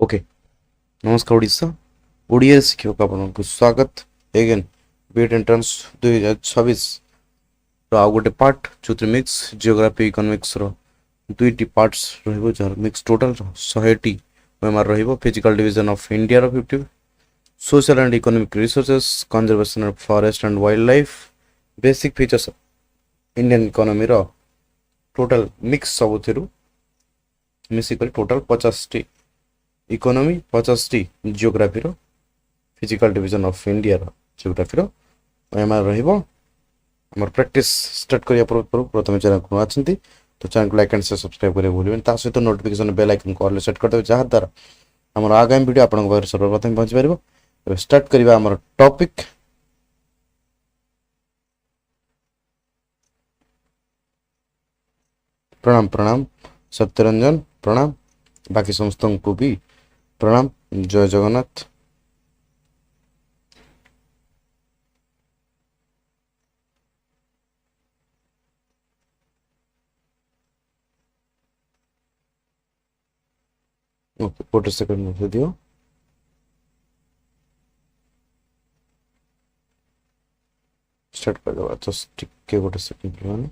Okay नमस्कार ओडिशा ओडिया शिक्षक आपको स्वागत एगेन बीएड एंट्रांस 2026 आउ गोटे पार्ट जो मिक्स जियोग्राफी इकोनॉमिक्स रो दुईटी पार्ट्स रहिबो जार मिक्स टोटल 100टी ओएमआर रहिबो फिजिकल डिवीजन ऑफ इंडिया रो 50 social and economic resources conservation of forest and wild life basic features Indian economy रो टोटल मिक्स सबुथिरु मिसी कर टोटल 50टी इकोनॉमी 50टी जियोग्राफी रो फिजिकल डिवीजन ऑफ इंडिया रो जियोग्राफी रो ओएमआर रहिबो हमर प्रैक्टिस स्टार्ट करिया पूर्व प्रथम चैनल को आछंती तो चैनल को लाइक एंड सब्सक्राइब करिया भूलिबेन ता सहित नोटिफिकेशन बेल आइकन को ऑल सेट कर देबे जहा द्वारा हमर आगामी वीडियो आपन को सर्वप्रथम पहुंच परिबो। अब स्टार्ट करिबा हमर टॉपिक प्रणाम प्रणाम सत्यरंजन प्रणाम बाकी समस्त को भी प्रणाम जय जगन्नाथ। ओके फोटो सेकंड में दियो स्टार्ट कर दो जस्ट टिके गोटे सेकंड माने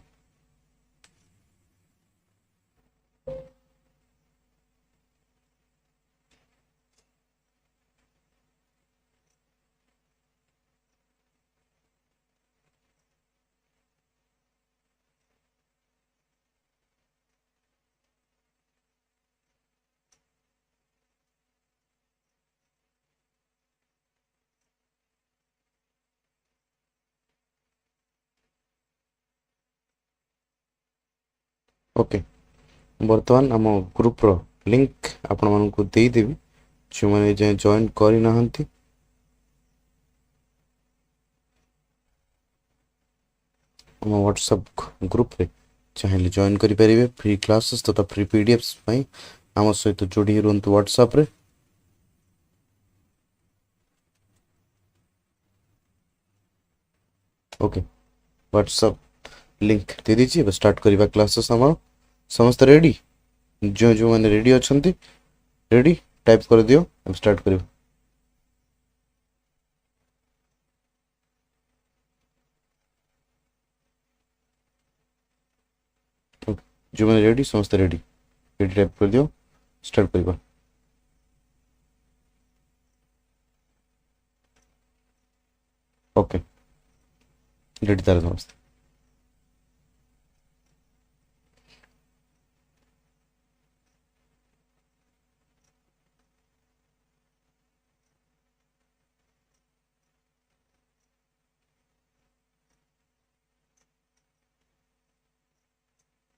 ओके बर्तमान आम ग्रुप रो लिंक आपण मन को दे देबी जो माने जे जॉइन करि नहंती आम व्हाट्सएप ग्रुप रे चाहे जॉइन करि परिबे फ्री क्लासेस तथा फ्री पीडीएफ्स पई आम सहित जोड़ी रहंतु व्हाट्सएप रे। ओके व्हाट्सएप लिंक दे दीजिए अब स्टार्ट करिबा क्लासेस हमर समस्त रेडी जो जो मैंने रेडी अच्छी रेडी टाइप कर दियो अब स्टार्ट करियो। जो मैंने रेडी समस्त रेडी रेडी टाइप कर दियो स्टार्ट करिबा। ओके रेडी तार समस्त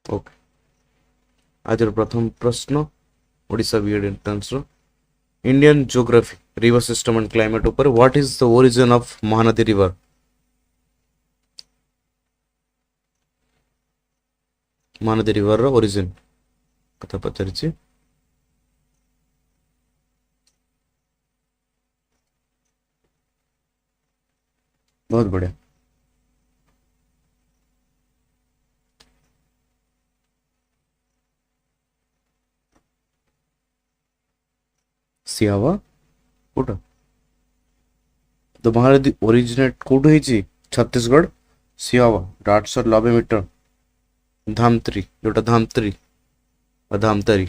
ओके आज प्रथम प्रश्न ओडिशा बीएड एंट्रेंस रो Indian geography river system and climate ऊपर what is the origin of Mahanadi river. Mahanadi river रो ओरिजिन कथा पचारिछि बहुत बढ़िया सियावा कोटा तो महानदी ओरिजिनेट कोड होइछि छत्तीसगढ़ सियावा 890 मीटर धामत्री जोटा Dhamtari Dhamtari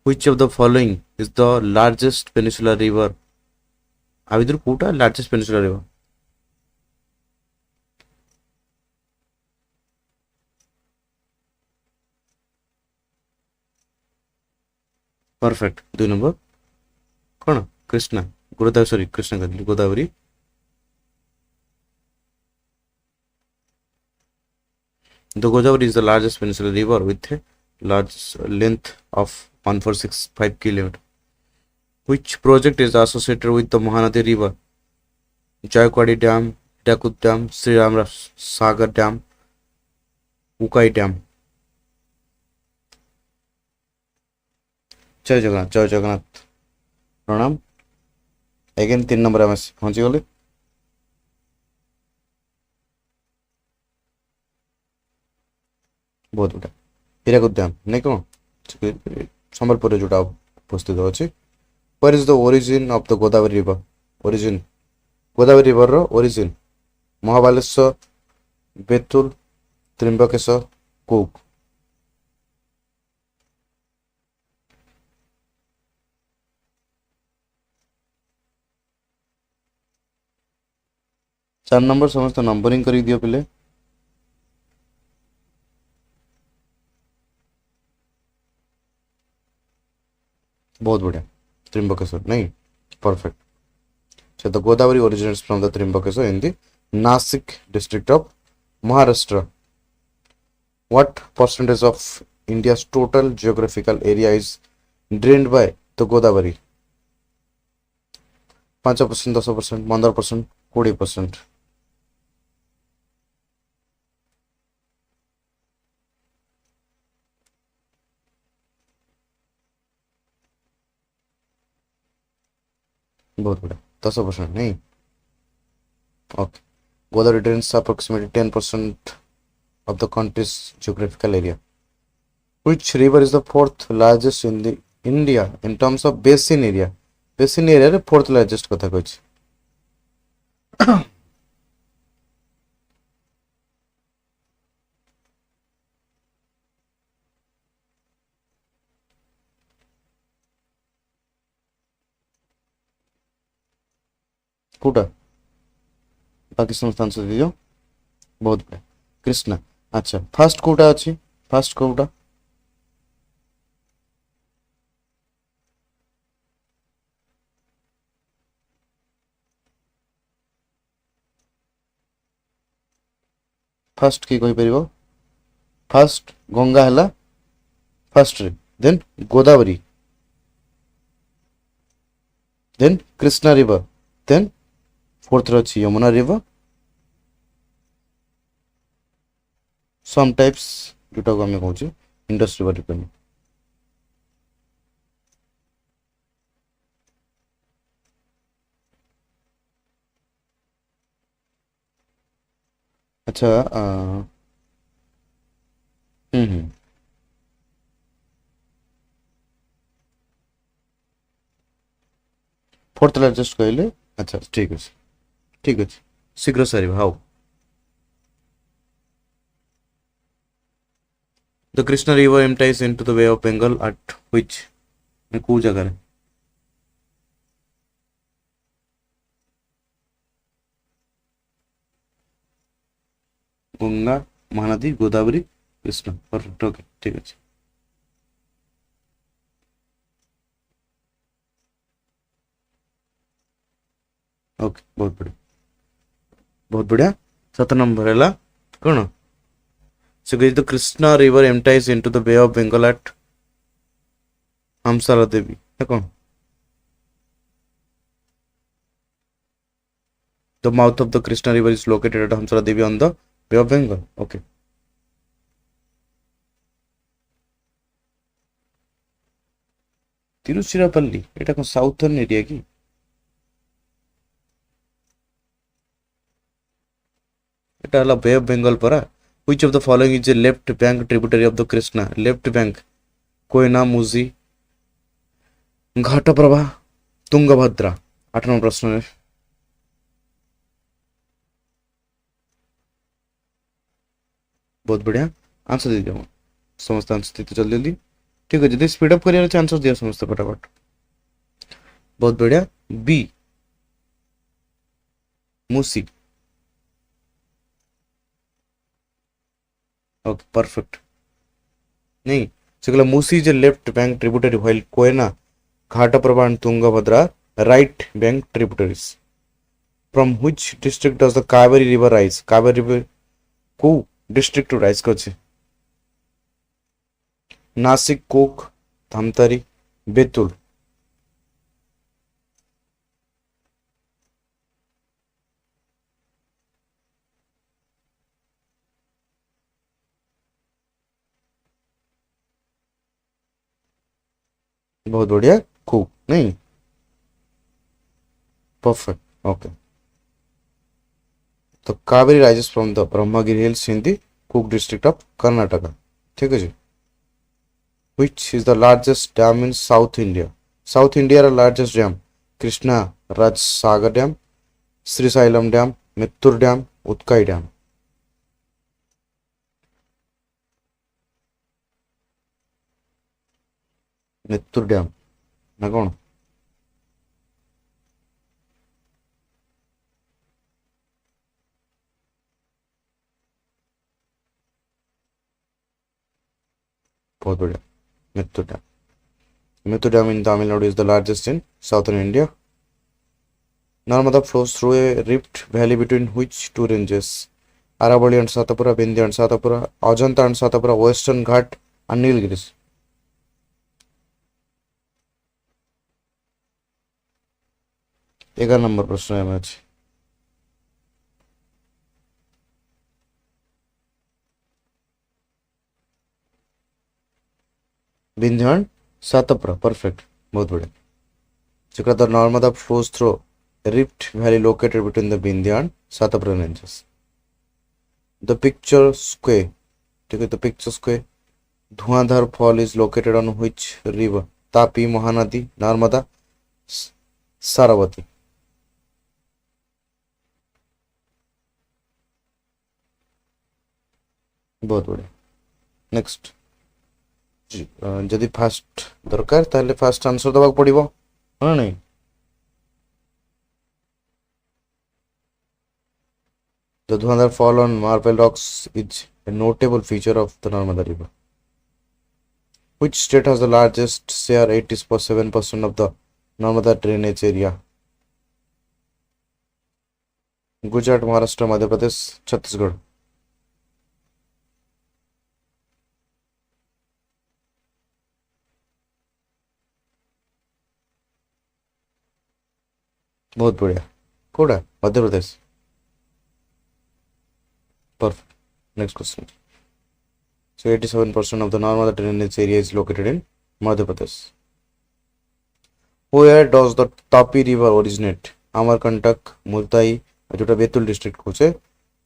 which of the following is the largest peninsular river आविदुर कोटा largest peninsular river perfect 2 number कौन कृष्णा गोदावरी सॉरी कृष्णा कहली Godavari The Godavari is the largest peninsular river with a large length of 1465 km. Which project is associated with the Mahanadi River? Jaikwadi Dam, Dakut Dam, Sri Ram Sagar Dam, Ukai Dam. जय जगन्नाथ प्रणाम again 3 number आम पहुंची गले बहुत बढ़िया Hirakud dam ନାଇଁ କ'ଣ ସମ୍ବଲପୁରରେ ଯୋଉଟା ଉପସ୍ଥିତ ଅଛି। Where is the origin of the Godavari river? Origin Godavari river ର origin ମହାବାଲେଶ୍ୱର, ବେତୁଲ, ତ୍ରିମ୍ବକେଶ୍ୱର, କୋଉକ। चार नंबर समस्त नंबरिंग कर दियो पिले। बहुत बढ़िया त्रिम्बकेश्वर नहीं perfect. So the Godavari originates from the Trimbakeshwar in the Nasik district of Maharashtra. What percentage of India's total geographical area is drained by the Godavari? 5%, 10%, 15%, 20%। बहुत बढ़िया 10% नहीं okay. Godavari drains approximately 10% of the country's geographical area. Which river is the fourth largest in the India in terms of basin area? Basin area रे fourth largest कथा कहछि। कोटा बाकी समस्त answer दियो। बहुत बढ़िया कृष्णा। अच्छा फास्ट कोटा अछि फास्ट कोटा फास्ट की कहि परिबो। फास्ट गंगा हला फास्ट रे then Godavari then Krishna river then fourth रही यमुना रिवर सम टाइप्स जोटा को आम कहे इंडस रिवर डिपेंड। अच्छा फोर्थ लार्जेस्ट कहले। अच्छा ठीक अच्छे ठीक अच्छे शीघ्र सारे हाउ। The Krishna river empties into the Bay of Bengal at which को जगह रे गंगा महानदी गोदावरी कृष्णा परफेक्ट ओके ठीक अच्छे। ओके बहुत बढ़िया 7 नंबर है कौन। So the Krishna river empties into the Bay of Bengal at Hamsala Devi है कौन। The mouth of the Krishna river is located at Hamsala Devi on the Bay of Bengal okay। Tiruchirappalli एटा कौन southern area की एटा हला बे of Bengal परा। Which of the following is a left bank tributary of the Krishna? Left bank Koyna Musi Ghataprabha Tungabhadra. 8 number प्रश्न है। बहुत बढ़िया answer दे दिया समस्त आंसर दे जल्दी जल्दी ठीक है। स्पीड अप करियर आंसर दिया समस्त फटाफट। बहुत बढ़िया बी मुसी ओके परफेक्ट नहीं से कहला Musi is a left bank tributary while Koyna Ghataprabha and Tungabhadra right bank tributaries. From which district does the Kaveri river rise? Kaveri river को डिस्ट्रिक्ट राइज करछे? नासिक कोक धमतारी बेतुल। बहुत बढ़िया खूब नहीं परफेक्ट ओके। तो Kaveri rises from the Brahmagiri hills in the कुक डिस्ट्रिक्ट ऑफ कर्नाटका ठीक है जी। Which is the largest dam in South India? South India largest dam Krishna Raj Sagar Dam, Srisailam Dam, Mittur Dam, Utkai Dam. Mittur Dam na kon? बहुत बढ़िया. Mittur Dam. Mittur Dam in Tamil Nadu is the largest in southern India. Narmada flows through a rift valley between which two ranges? Aravalli and Satapura, Vindhya and Satapura, Ajanta and Satapura, Western Ghat and Nilgiris. एगार number प्रश्न है match. Vindhya and Satpura. Perfect. बहुत बढ़िया. So the Narmada flows through a rift valley located between the Vindhya and Satapura ranges. The picture square. ठीक है. The picture square. Dhuandhar Fall is located on which river? Tapi, Mahanadi, Narmada, Saravati. बहुत बढ़िया. Next. जदि fast दरकार ताले fast answer दबाक पड़िबो ना नहीं. The Dhuandhar Fall on marble rocks is a notable feature of the Narmada River. Which state has the largest share, 87% of the Narmada drainage area? Gujarat, Maharashtra, Madhya Pradesh, Chhattisgarh. बहुत बढ़िया. कोड़ा Madhya Pradesh. Perfect. Next question. So 87% of the Narmada drainage area is located in Madhya Pradesh. Where does the Tapi river originate? Amarkantak, Multai, जोटा Betul district को से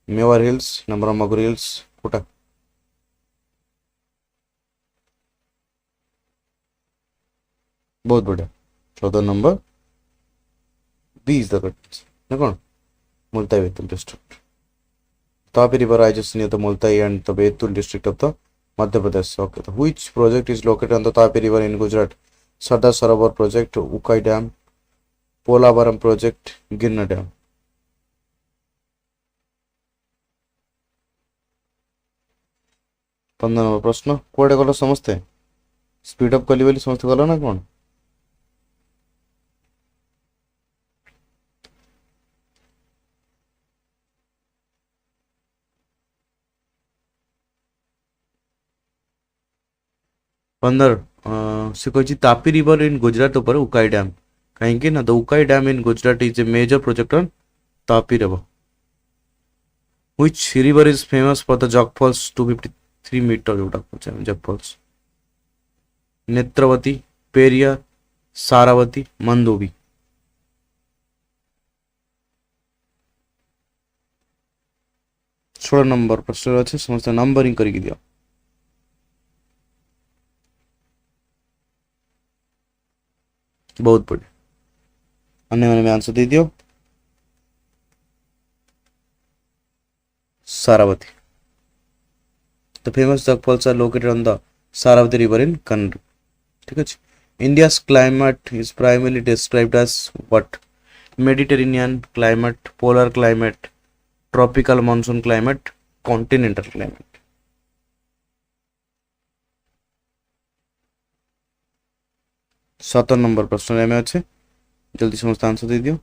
Mewar hills, नंबरमगुर hills, Kota. बहुत बढ़िया. 14 number B is the correct. ना कौन? Multai Betul district. Tapi river rises near the Multai and the Betul district of the Madhya Pradesh. Okay. So which project is located on the Tapi river in Gujarat? Sardar Sarovar project, Ukai Dam, Polavaram project, Girna Dam. पंद्रह number प्रश्न. कोड़े गल समस्ते speed up कली समस्ते गल ना कौन? पंदर से कही तापी रिवर इन गुजरात ऊपर उकाई डैम. कहीं ना the Ukai dam in Gujarat is a major project on Tapi river. Which river is famous for the Jog falls 253 metre जोटा जग फॉल्स? नेत्रवती, पेरियार, सारावती, मंदोवी. षोल नंबर प्रश्न अच्छे समस्त नंबरिंग करके दिया. बहुत बढ़िया. अन्य मैंने आंसर दे दियो. Sharavati. The famous jug falls are located on the Saravati river in Kannada. ठीक है. India's climate is primarily described as what? Mediterranean climate, polar climate, tropical monsoon climate, continental climate. सतर नंबर प्रश्न में अच्छे जल्दी समस्त आंसर दे दियो.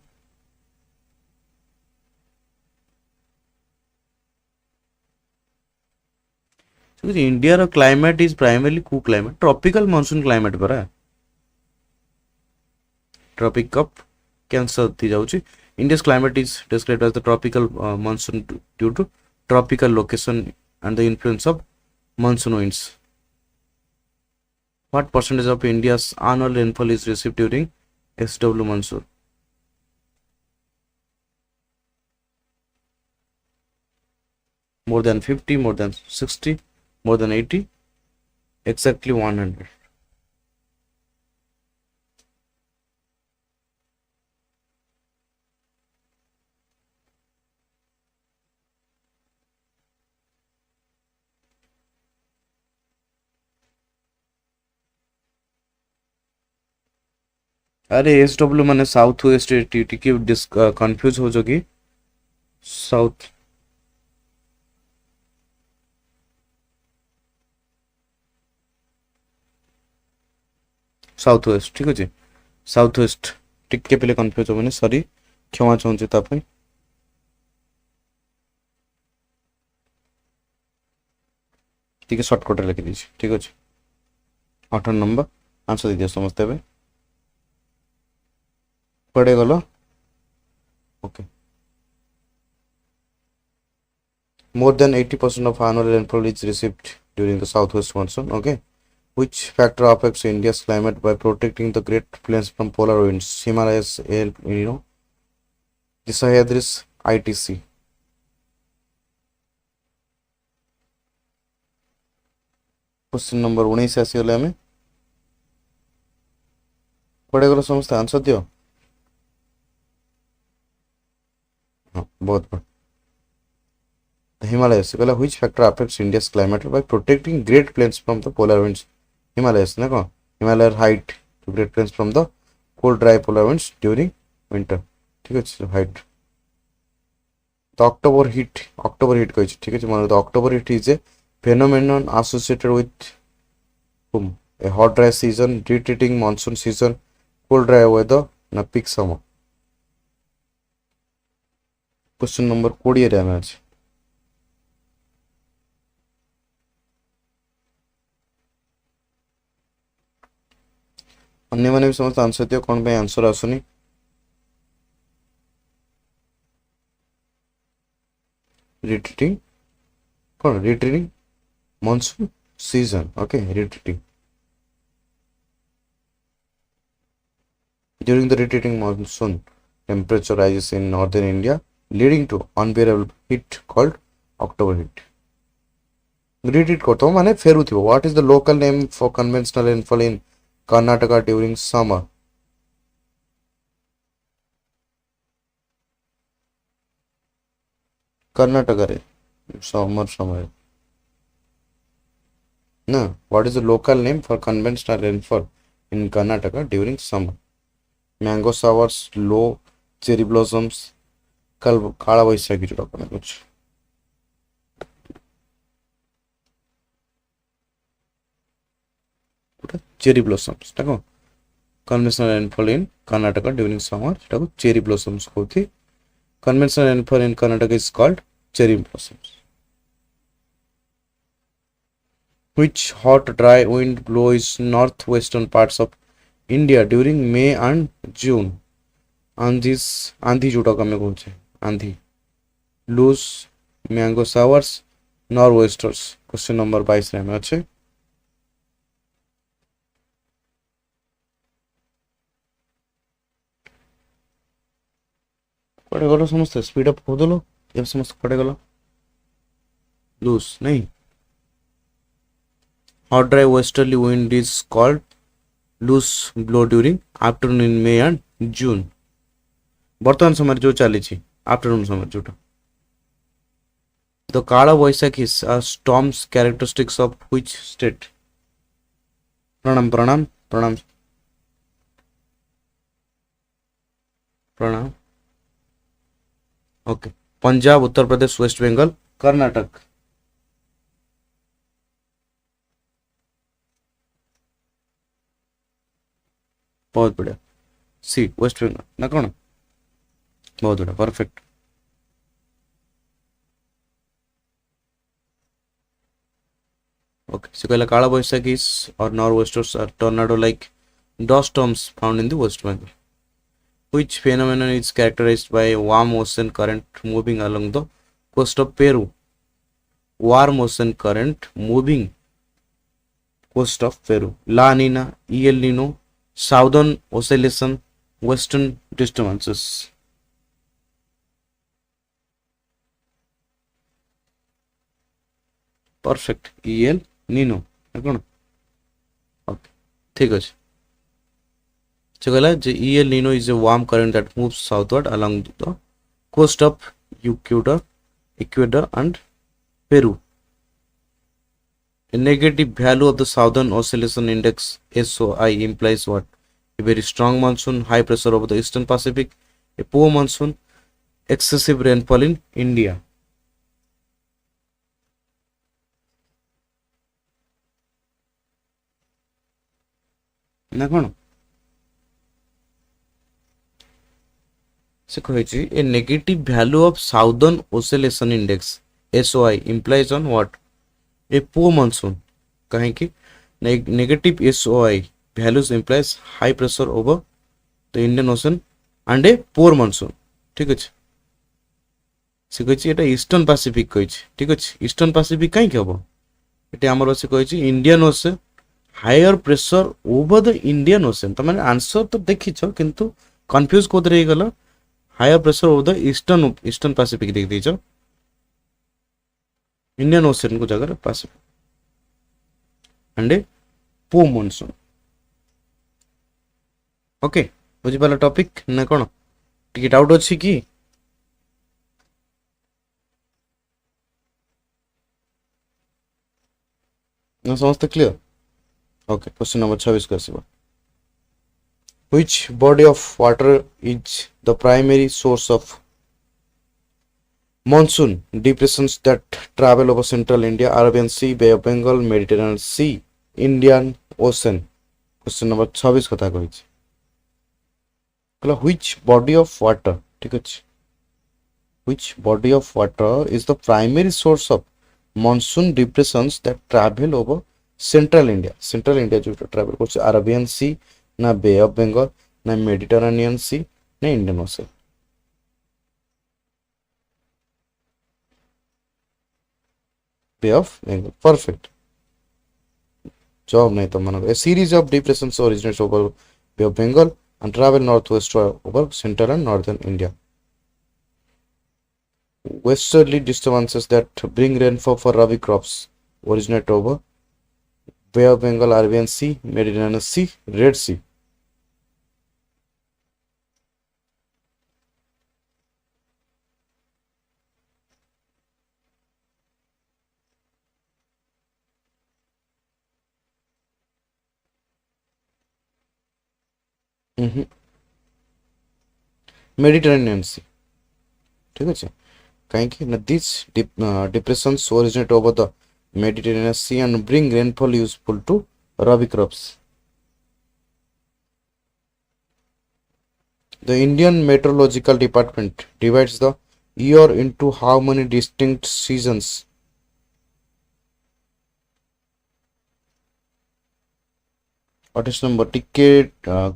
इंडिया रो क्लाइमेट इज प्राइमरली कू क्लाइमेट? ट्रॉपिकल मानसून क्लाइमेट पर ट्रॉपिक कप कैंसर थी जाउची. इंडिया's climate is described as the tropical monsoon due to tropical location and the influence of monsoon winds. What percentage of India's annual rainfall is received during SW monsoon? More than 50, more than 60, more than 80, exactly 100. अरे S W माने south west टिके confuse हो जो कि south south west ठीक अच्छे south west टिके पे कंफ्यूज हो सॉरी क्षमा चाहूँगी ताप टिके सर्टकट लिखी दी ठीक अच्छे 18 नंबर आंसर दे दिया समस्ते पड़े गल okay more than 80% of annual rainfall is received during the southwest monsoon okay which factor affects India's climate by protecting the great plains from polar winds Himalayas the Sahyadris ITC question number 19 आसीगले आमे पड़े गल समस्त answer दियो हाँ बहुत बढ़िया The Himalayas which factor affects India's climate by protecting great plains from the polar winds Himalayas ना कौन Himalaya height to great plains from the cold dry polar winds during winter ठीक है height the October heat कही ठीक है मान the October heat is a phenomenon associated with whom a hot dry season retreating monsoon season cold dry weather ना peak summer question number 20 रे आमे अछि अन्य माने भी समस्त आंसर दियो कौन पे आंसर आसुनी retreating कौन retreating monsoon season okay retreating during the retreating monsoon temperature rises in northern India leading to unbearable heat called October heat retreat करतो माने फेरु थियो what is the local name for conventional rainfall in Karnataka during summer Karnataka रे summer समय ना what is the local name for conventional rainfall in Karnataka during summer mango showers low cherry blossoms कल काला वैशाखी जोड़ा करना कुछ cherry blossoms देखो conventional rainfall in Karnataka during summer देखो cherry blossoms होती conventional rainfall in Karnataka is called cherry blossoms which hot dry wind blows northwestern parts of India during May and June आंधी जोटा कमे कौन से आंधी लूज mango showers nor'westers question number 22 रे में अच्छे पड़े गलो समस्त स्पीड अप हो दलो ये समस्त पड़े गलो लूज नहीं hot dry westerly wind is called loose blow during afternoon in May and June बर्तमान समय जो चली आफ्टरनून समय जोटा the kala vaisakhi are storms characteristics of which state pranam pranam pranam pranam okay Punjab Uttar Pradesh West Bengal Karnataka बहुत बढ़िया सी waste Bengal ना कौन बहुत बढ़िया परफेक्ट okay so कहला काला Vaisakhi or nor'westers are tornado like dust storms found in the West Bengal which phenomenon is characterized by a warm ocean current moving along the coast of Peru warm ocean current moving coast of Peru La Nina El Nino southern oscillation western disturbances perfect El Nino कौन okay ठीक अच्छे so कहला जे El Nino is a warm current that moves southward along the coast of Ecuador and Peru a negative value of the southern oscillation index SOI implies what a very strong monsoon, high pressure over the eastern Pacific, a poor monsoon, excessive rainfall in India. ना कौन से कही a negative value of Southern Oscillation Index SOI implies on what? A poor monsoon. कहीं कि negative SOI values implies high pressure over the Indian Ocean and a poor monsoon. ठीक है से कही एटा ईस्टर्न पैसिफिक कही ठीक अच्छे ईस्टर्न पैसिफिक कहीं हम ये आमर से कही Indian ocean higher pressure over the Indian ocean तो मैंने आंसर तो देखीच किंतु कंफ्यूज कोदरे गला higher pressure over the eastern Pacific देख दीच इंडियन ओशन को जगह पैसिफिक एंड ए पो मॉनसून ओके बुझी पाला टॉपिक ना कौन टिके डाउट अछि कि ना समझते क्लियर ओके क्वेश्चन नंबर 26 कर सिबा which body of water is the primary source of monsoon depressions that travel over central India, Arabian Sea, Bay of Bengal, Mediterranean Sea, Indian Ocean? Question number 26 कथा कहि कहला which body of water ठीक अछि which body of water is the primary source of monsoon depressions that travel over central India जो travel करछ Arabian Sea ना Bay of Bengal ना Mediterranean Sea ना Indian Ocean Bay of Bengal perfect job नहीं तो मानो a series of depressions originates over Bay of Bengal and travel northwest over central and northern India. Westerly disturbances that bring rainfall for rabi crops originate over Bay of Bengal, Arabian Sea, Mediterranean Sea, Red Sea. Mediterranean Sea. ठीक है कहीं these depressions originate over the Mediterranean Sea and bring rainfall useful to rabi crops. The Indian Meteorological Department divides the year into how many distinct seasons? अट्ठाईस number टिके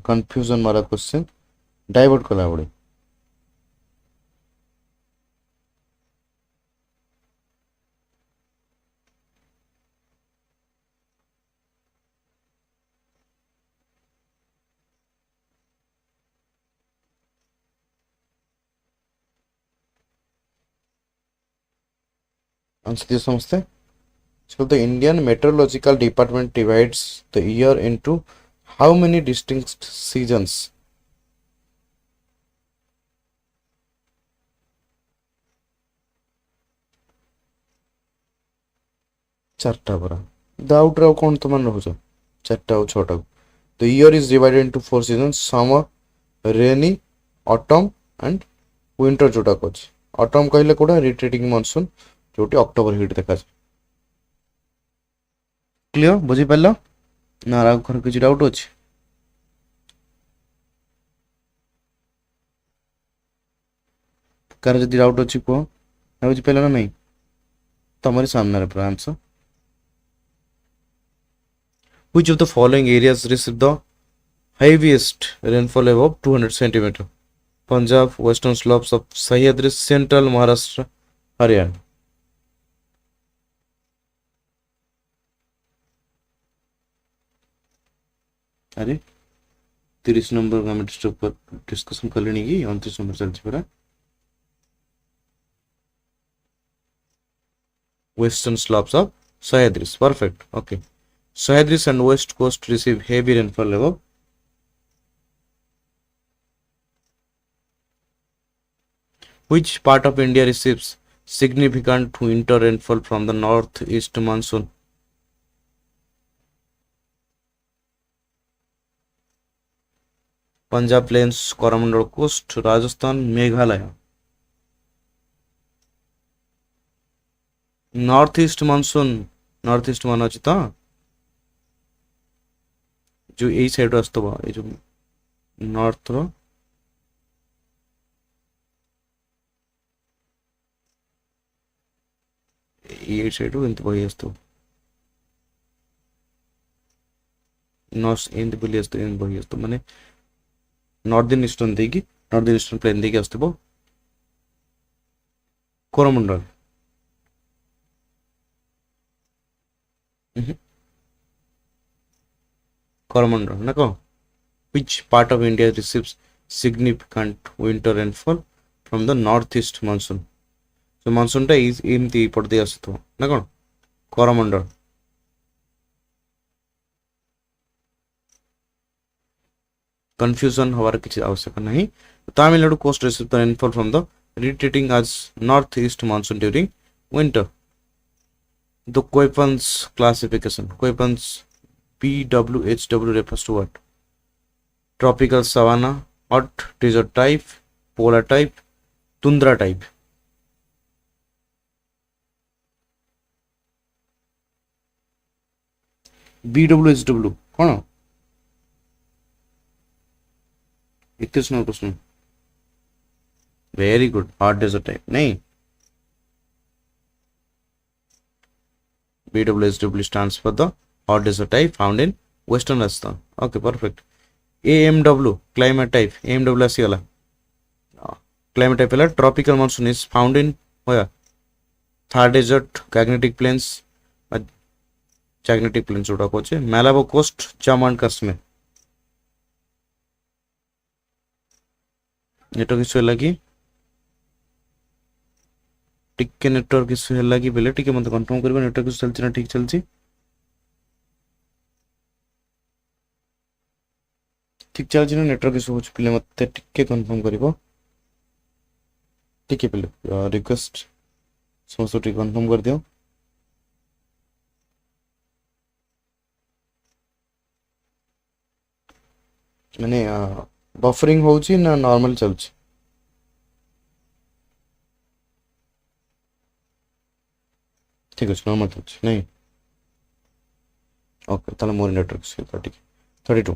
confusion वाला question divert कला पड़े answer दिए समझते So the Indian Meteorological Department divides the year into how many distinct seasons? चारटा बरा doubt Rao कौन तो मन रहुछ चारटा और छोटा The year is divided into four seasons: summer, rainy, autumn and winter जोटा कोच autumn कहले कोडा retreating monsoon जोटी अक्टोबर हिट देखा क्लियर बुझी पाल ना राव घर किसी डाउट अच्छे कार जदि डाउट अच्छी कह ना बुझी पाल ना नहीं तुम्हारे सामने पूरा answer Which of the following areas receive the heaviest rainfall above 200 centimeter? Punjab, western slopes of Sahyadri, central Maharashtra, Haryana. अरे 30 नंबर का मैं डिस्कशन कर लेनी की 29 नंबर चलती पूरा western slopes of Sahyadris perfect okay Sahyadris and west coast receive heavy rainfall above which part of India receives significant winter rainfall from the northeast monsoon Punjab plains Coromandel coast Rajasthan Meghalaya north east मन अछि त जो एई side आस्तबो ए जो north रो एई side रो एंत बही आस्तो north एंत बुली आस्तो एंत बही आस्तो माने northern eastern देकी नॉर्दर्न ईस्टर्न प्लेन देकी आस्तबो कोरमंडल कोरमंडल ना को which part of India receives significant winter rainfall from the northeast monsoon so monsoon टा is एमती पड़ दे आसतो ना कोन कोरमंडल confusion हवार किछि आवश्यक नहीं Tamil Nadu coast receives the rainfall from the retreating as northeast monsoon during winter the Koipan's classification Koipan's BWHW refers to what tropical savanna hot desert type polar type tundra type BWHW कौन इक्कीस number प्रश्न very good hot desert type नहीं BWHW stands for the hot desert type found in western Rajasthan okay perfect AMW climate type AMW आसीगला climate type है tropical monsoon is found in where Thar desert Gangetic plains Gangetic plains जोड़ा कोचे Malabo coast Jammu and Kashmir network issue लगी टिके network issue लगी बेले टिके मते confirm करबे network issue चलछि ना ठीक चलछि ठीक चलछि ना नेटवर्क इशू होछ पिले मते टिके कंफर्म करबो टिके पिले रिक्वेस्ट समस्त टिके कंफर्म कर दियो माने बफरिंग होछि ना नॉर्मल चलछि ठीक है नॉर्मल चलछि नहीं ओके ताले मोर नेटवर्क से ठीक 32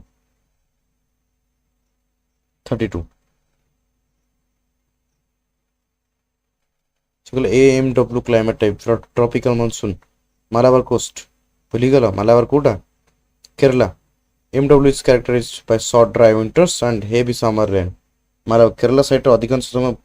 चलो AMW climate type tropical monsoon Malabar coast भूली गलो मालाबार कोटा Kerala MW is characterized by short dry winters and heavy summer rain Malabar Kerala side अधिकांश समय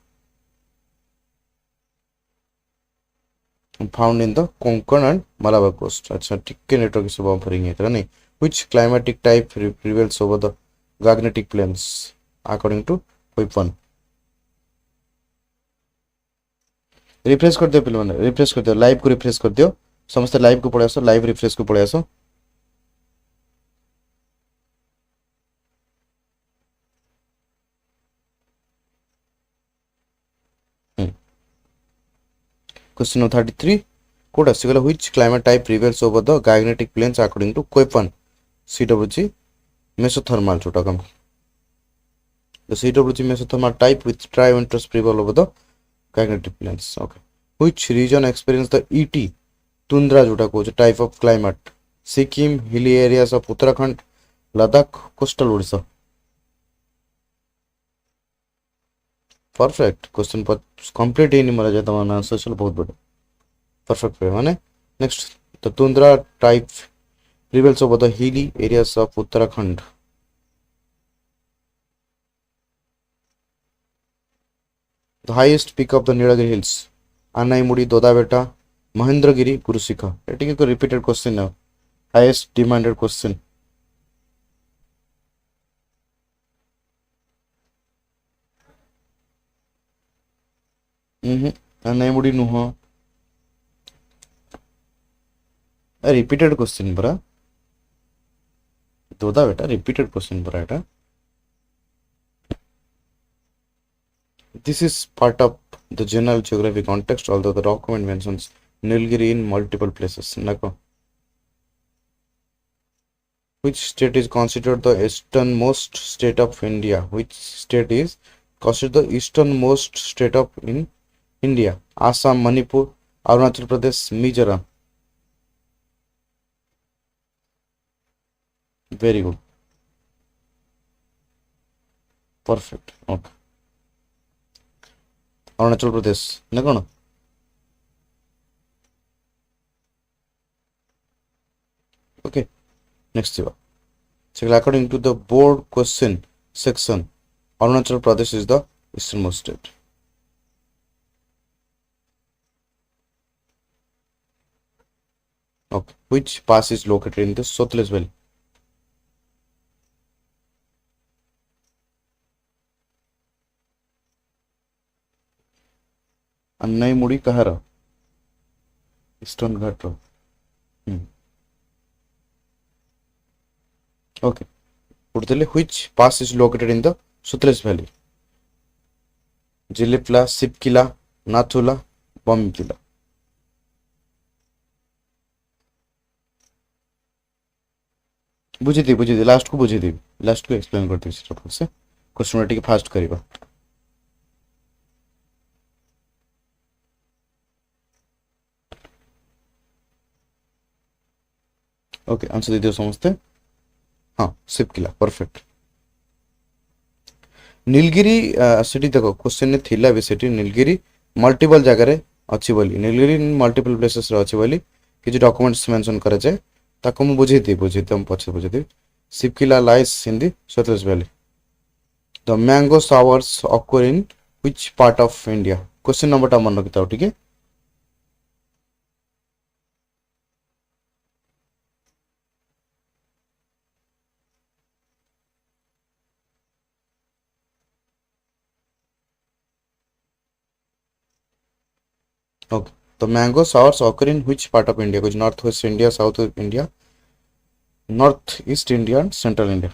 found in the Konkan and Malabar coast अच्छा टिके नेटवर्क से बफरिंग है नहीं which climatic type prevails over the Gangetic plains according to Koipan refresh कर दियो पिले माने रिफ्रेश कर दियो लाइव को रिफ्रेश कर दियो समस्त लाइव को पळे आसो लाइव रिफ्रेश को पळे आसो क्वेश्चन 33 कोड आसीगला which climate type prevails over the Gangetic plains according to Koppen CWG mesothermal छोटा कम the CWG mesothermal type with dry winters prevail over the Gangetic plains okay which region experience the ET tundra जोटा को type of climate Sikkim hilly areas of Uttarakhand Ladakh coastal Odisha perfect question पर complete ही नहीं मरा जाता माना आंसर चलो बहुत बड़ा परफेक्ट है माने next the tundra type prevails over the hilly areas of Uttarakhand the highest peak of the Nilgiri hills Anamudi Doddabetta Mahendragiri Gurushikhar एटी को रिपीटेड क्वेश्चन है हाईएस्ट डिमांडेड क्वेश्चन अनाईमुड़ी नुह रिपीटेड क्वेश्चन परा दोदाबेटा रिपीटेड क्वेश्चन परा एटा this is part of the general geography context although the document mentions Nilgiri in multiple places nako Which state is considered the easternmost state of India? Which state is considered the easternmost state of in India? Assam, Manipur, Arunachal Pradesh, Mizoram. Very good. Perfect. Okay. Arunachal Pradesh. Na kono? Okay. Next year. So according to the board question section, Arunachal Pradesh is the easternmost state. Okay. Which pass is located in the Sotlesh Valley? Annai kahara? Eastern Ghat. Okay. Which pass is located in the Sutlej Valley? Jilipla, Sipkila, Nathula, Bombila. बुझी last को बुझी last को explain करते से question टिके fast करिबा. Okay answer दे दियो समझते. हाँ सिपकिला परफेक्ट. नीलगिरी सिटी देखो क्वेश्चन ने थिला भी सिटी नीलगिरी मल्टीपल जगह रे अछि बोली नीलगिरी मल्टीपल प्लेसेस रे अछि बोली किछि डॉक्यूमेंट्स मेंशन करे जे ताको मु बुझेती हम पछे बुझेती. Shipki La lies in the Sotlesh Valley. The mango showers occur in which part of India? Question number टा मन रखिताओ ठीक है. Okay. The mango showers occur in which part of India? Which northwest India, south India, northeast India, and central India.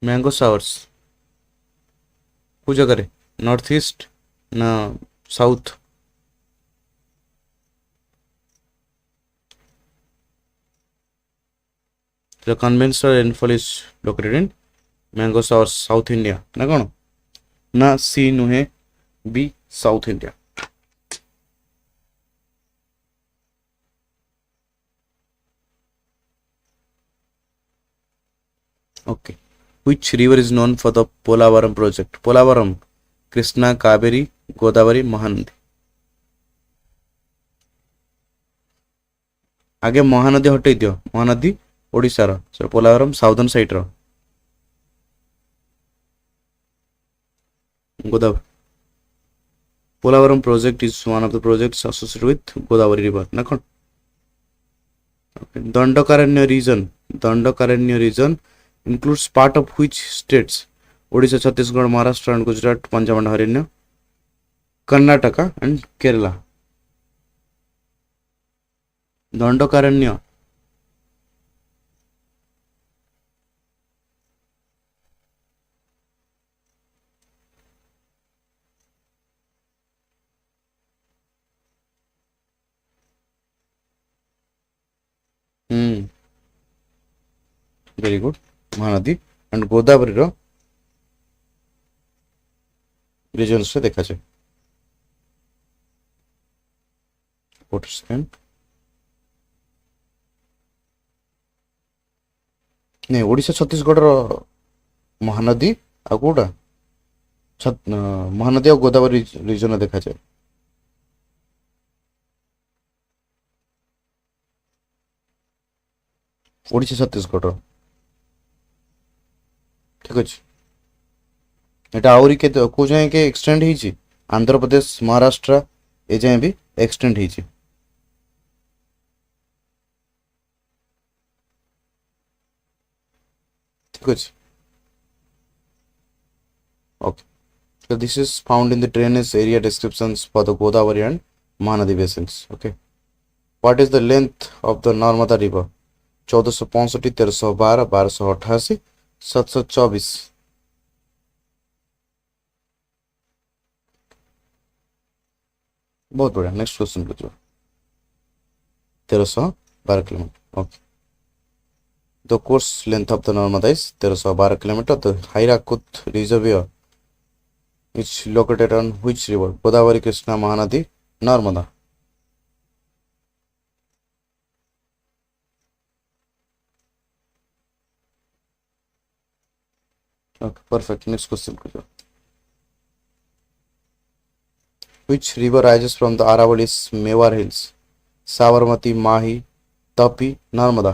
Mango showers. कुछ जगह north east ना south. The conventional rainfall is located in mango showers South India. ना कौन ना सी नुहे B South India. Okay. Which river is known for the Polavaram project? Polavaram, Krishna, Kaveri, Godavari, Mahanadi. आगे महानदी हटे दियो. महानदी ओडिशा रो. So Polavaram southern side row. Godavari. Polavaram project is one of the projects associated with Godavari river. Na kon? Okay. Dandakaranya region includes part of which states? Odisha, Chhattisgarh, Maharashtra and Gujarat, Punjab and Haryana, Karnataka and Kerala. Dandakaranya. Very good. Mahanadi and Godavari row regions से देखा जाए. Water scan. नहीं ओडिशा छत्तीसगढ़ रो महानदी आ कोडा महानदी और Godavari reason देखा जाए. ओडिशा छत्तीसगढ़ रो ठीक अच्छे. एटा आउरी के को जाए के एक्सटेंड ही आंध्र प्रदेश महाराष्ट्र ए जाए भी एक्सटेंड ही ठीक अच्छे. Okay. So this is found in the drainage area descriptions for the Godavari and Mahanadi basins. Okay. What is the length of the Narmada river? 1465, 1312, 1288, 724. बहुत बढ़िया नेक्स्ट क्वेश्चन को जो 1312 kilometre okay the course length of the Narmada is 1312 kilometre the Hirakud reservoir is located on which river Godavari Krishna Mahanadi Narmada okay perfect next question को जो which river rises from the Aravallis Mewar Hills Sabarmati Mahi Tapi Narmada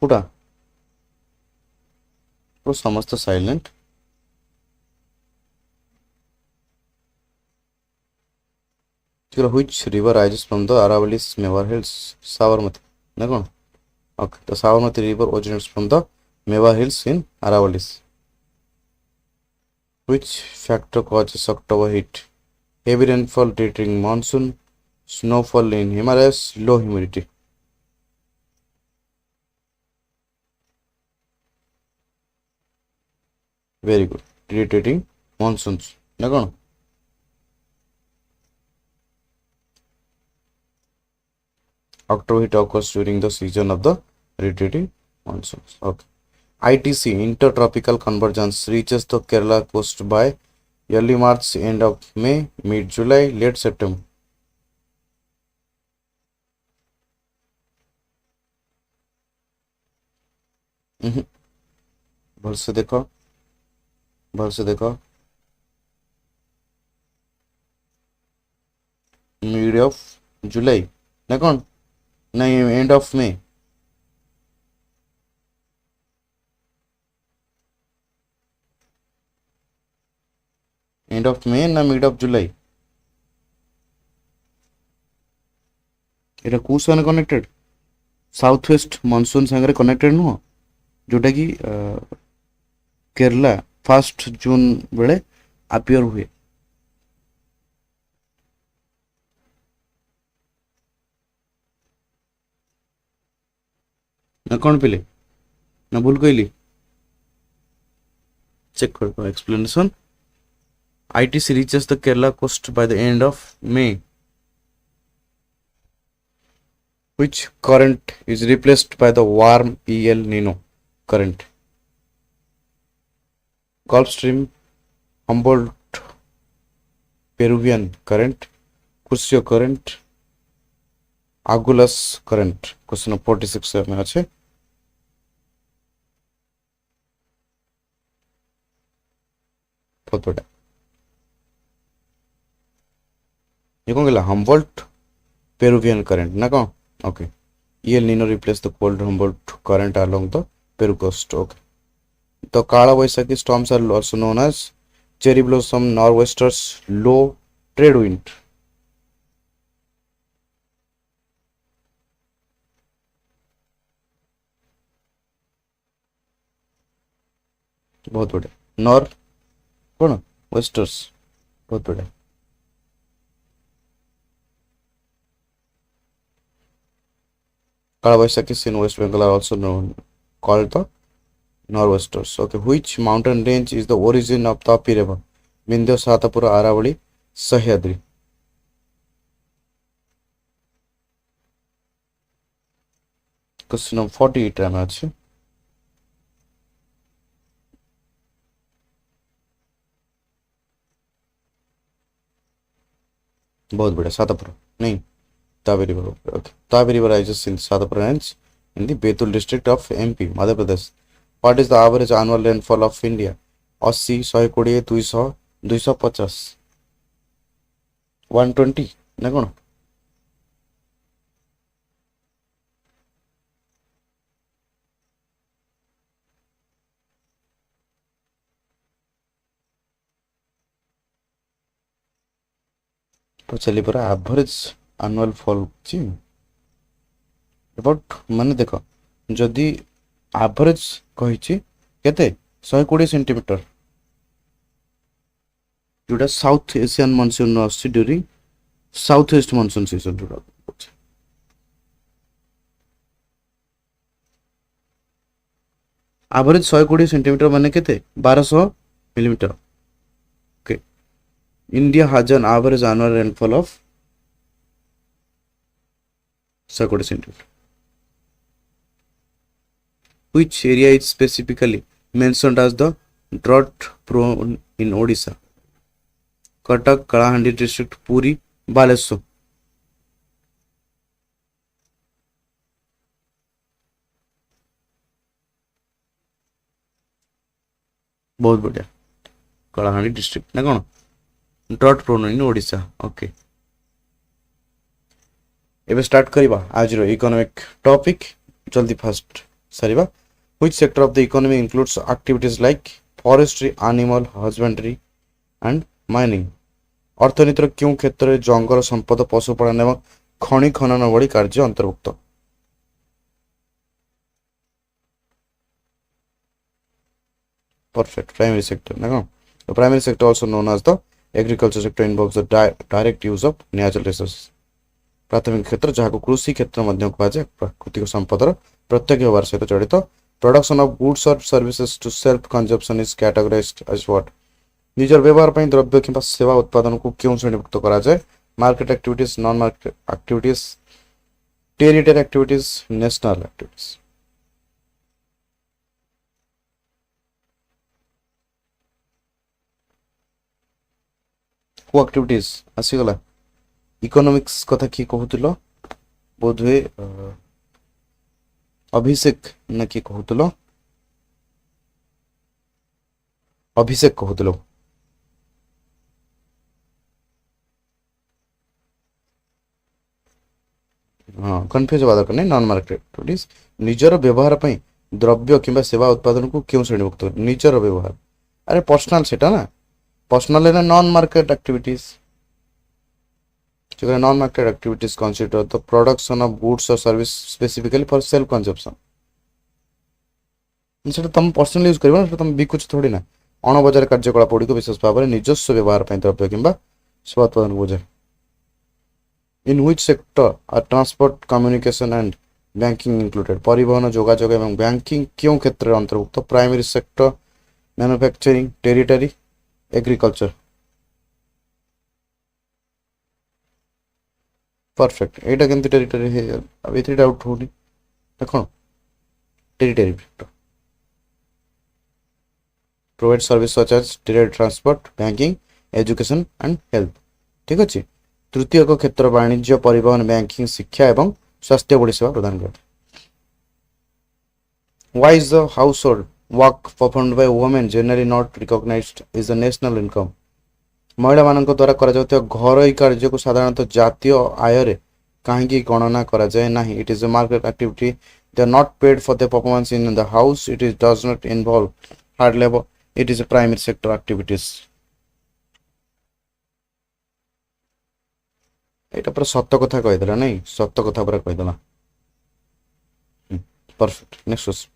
Kota तो समस्त silent which river rises from the Aravallis Mewar Hills Sabarmati na kon okay the Sabarmati river originates from the Mewar Hills in Aravallis which factor causes October heat heavy rainfall during monsoon snowfall in Himalayas low humidity very good irritating monsoons na kon October heat occurs during the season of the retreating monsoons. Okay. ITC intertropical convergence reaches the Kerala coast by early March, end of May, mid July, late September. भल से देखो mid of July ना कौन नहीं end of May end of May ना mid of July एटा को साने connected south west monsoon संगे connected नुह जोटा कि केरला 1 जून बेले अपियर हुए ना कौन पिले ना भूल कहली चेक कर explanation ITC reaches the Kerala coast by the end of May which current is replaced by the warm El Nino current Gulf Stream Humboldt Peruvian current Cusio current Agulhas current question 46 में अच्छे बहुत बड़ा ये कौन कहला Humboldt Peruvian current ना कौन okay El Nino replace the cold Humboldt current along the Peru coast okay the Kala Vaisakhi storms are also known as cherry blossom nor'westers low trade wind बहुत बढ़िया नॉर कौन wasters बहुत बढ़िया Kalavaisakhis in West Bengal are also known called the nor'westers okay which mountain range is the origin of Tapi river Vindhya Satapura Aravali Sahyadri question number 48 में अच्छे बहुत बढ़िया सातापुरा नहीं Tawi river okay Tawi river rises in Satapura range in the Betul district of MP Madhya Pradesh what is the average annual rainfall of India 80 120 200 250 120 ना कौन पचाली पर average annual fall ची but माने देखो जदि एवरेज कहिची केते 120 सेंटीमीटर जोटा साउथ एशियन मनसून आसी during south east monsoon season जोटा एवरेज 120 सेंटीमीटर माने केते 1200 millimetre okay India has an average annual rainfall of 120 centimetre which area is specifically mentioned as the drought prone in Odisha Cuttack Kalahandi district Puri Baleshwar बहुत बढ़िया Kalahandi district ना कौन drought prone in Odisha okay एबे start करिबा आज रो इकोनॉमिक टॉपिक जल्दी फास्ट सरीबा which sector of the economy includes activities like forestry animal husbandry and mining अर्थनीतिर क्यों क्षेत्र में जंगल संपद पशुपालन एवं खनि खनन भली कार्य अंतर्भुक्त परफेक्ट प्राइमरी सेक्टर ना the primary sector also known as the agriculture sector involves the direct use of natural resources प्राथमिक क्षेत्र जहाँ को कृषि क्षेत्र मध्य कहा जाए प्राकृतिक संपदर प्रत्यक्ष व्यवहार सहित जड़ित प्रोडक्शन ऑफ गुड्स और services to self consumption is categorised as what निजर व्यवहार पर द्रव्य कि सेवा उत्पादन को क्यों श्रेणीभुक्त करा जाए market activities non market activities territory activities national activities को एक्टिविटीज आसीगला इकोनॉमिक्स कथा कि कहूतिलो बोधवे अभिषेक न कि कहूतिलो अभिषेक कहूतिलो हाँ कन्फ्यूज होगा दरकार नहीं नॉन मार्केट एक्टिविटीज निजर व्यवहार पर द्रव्य किंबा सेवा उत्पादन को क्यों श्रेणीभुक्त निजर व्यवहार अरे पर्सनल सेटा ना पर्सनल है non market activities non market activities consider the production of goods और service specifically for self consumption सेटा तुम पर्सनल यूज करबो तुम बिकुछ थोड़ी ना अण बजार कार्यकलाप गुड़िक विशेष भाव में निजस्व व्यवहार पर द्रव्य किंबा सेवा उत्पादन को बुझाए in which sector are transport communication and banking included परिवहन जोगाजोग एवं बैंकिंग क्यों क्षेत्र अंतर्भुक्त primary sector manufacturing tertiary agriculture perfect एटा केमती टेरिटरी है अब एथि डाउट होनी देखो tertiary sector provide service such as tertiary transport banking education and health ठीक अच्छे तृतीय क्षेत्र वाणिज्य परिवहन बैंकिंग शिक्षा एवं स्वास्थ्य बड़ी सेवा प्रदान करते why is the household work performed by women generally not recognised is the national income महिला मानक द्वारा करा जाउथिया घरोई कार्य को साधारणतः जातीय आय रे कहीं गणना करा जाए ना it is a market activity they are not paid for the performance in the house it is does not involve hard labour it is a primary sector activities एटा पर सत्य कथा कहिदला नहीं सत्य कथा पर कहिदला perfect next question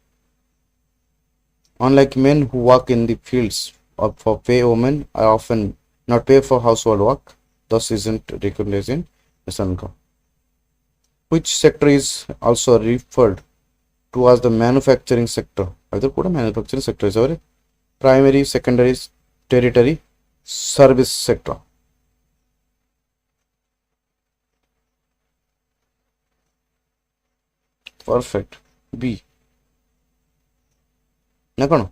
unlike men who work in the fields or for pay women are often not pay for household work thus isn't recognized in national income which sector is also referred to as the manufacturing sector either kuda manufacturing sector is our primary secondary tertiary service sector perfect b na kono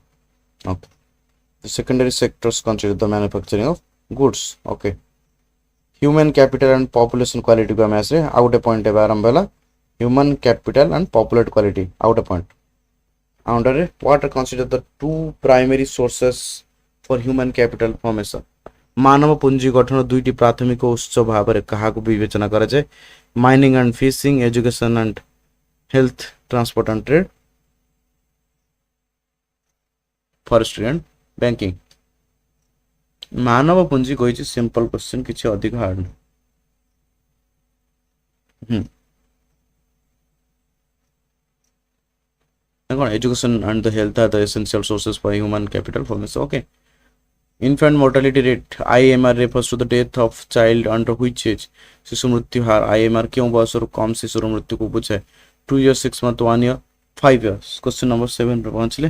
okay the secondary sectors consider the manufacturing of goods okay human capital and population quality को match रे out point है आरंभ होला human capital and populate quality out point under रे what are consider the two primary sources for human capital formation मानव पूंजी गठन दुईटी प्राथमिक उत्स भाव में कहा को विवेचना करा जाए mining and fishing education and health transport and trade forestry and banking मानव पूंजी कही सिंपल क्वेश्चन किसी अधिक हार्ड कौन education and the health are the essential sources for human capital formation okay Infant mortality rate IMR refers to the death of child under which age शिशु मृत्यु हार IMR क्यों बयस कम शिशुर मृत्यु को बुझाए 2 years 6 months 1 year 5 years question number 7 पे पहुंचले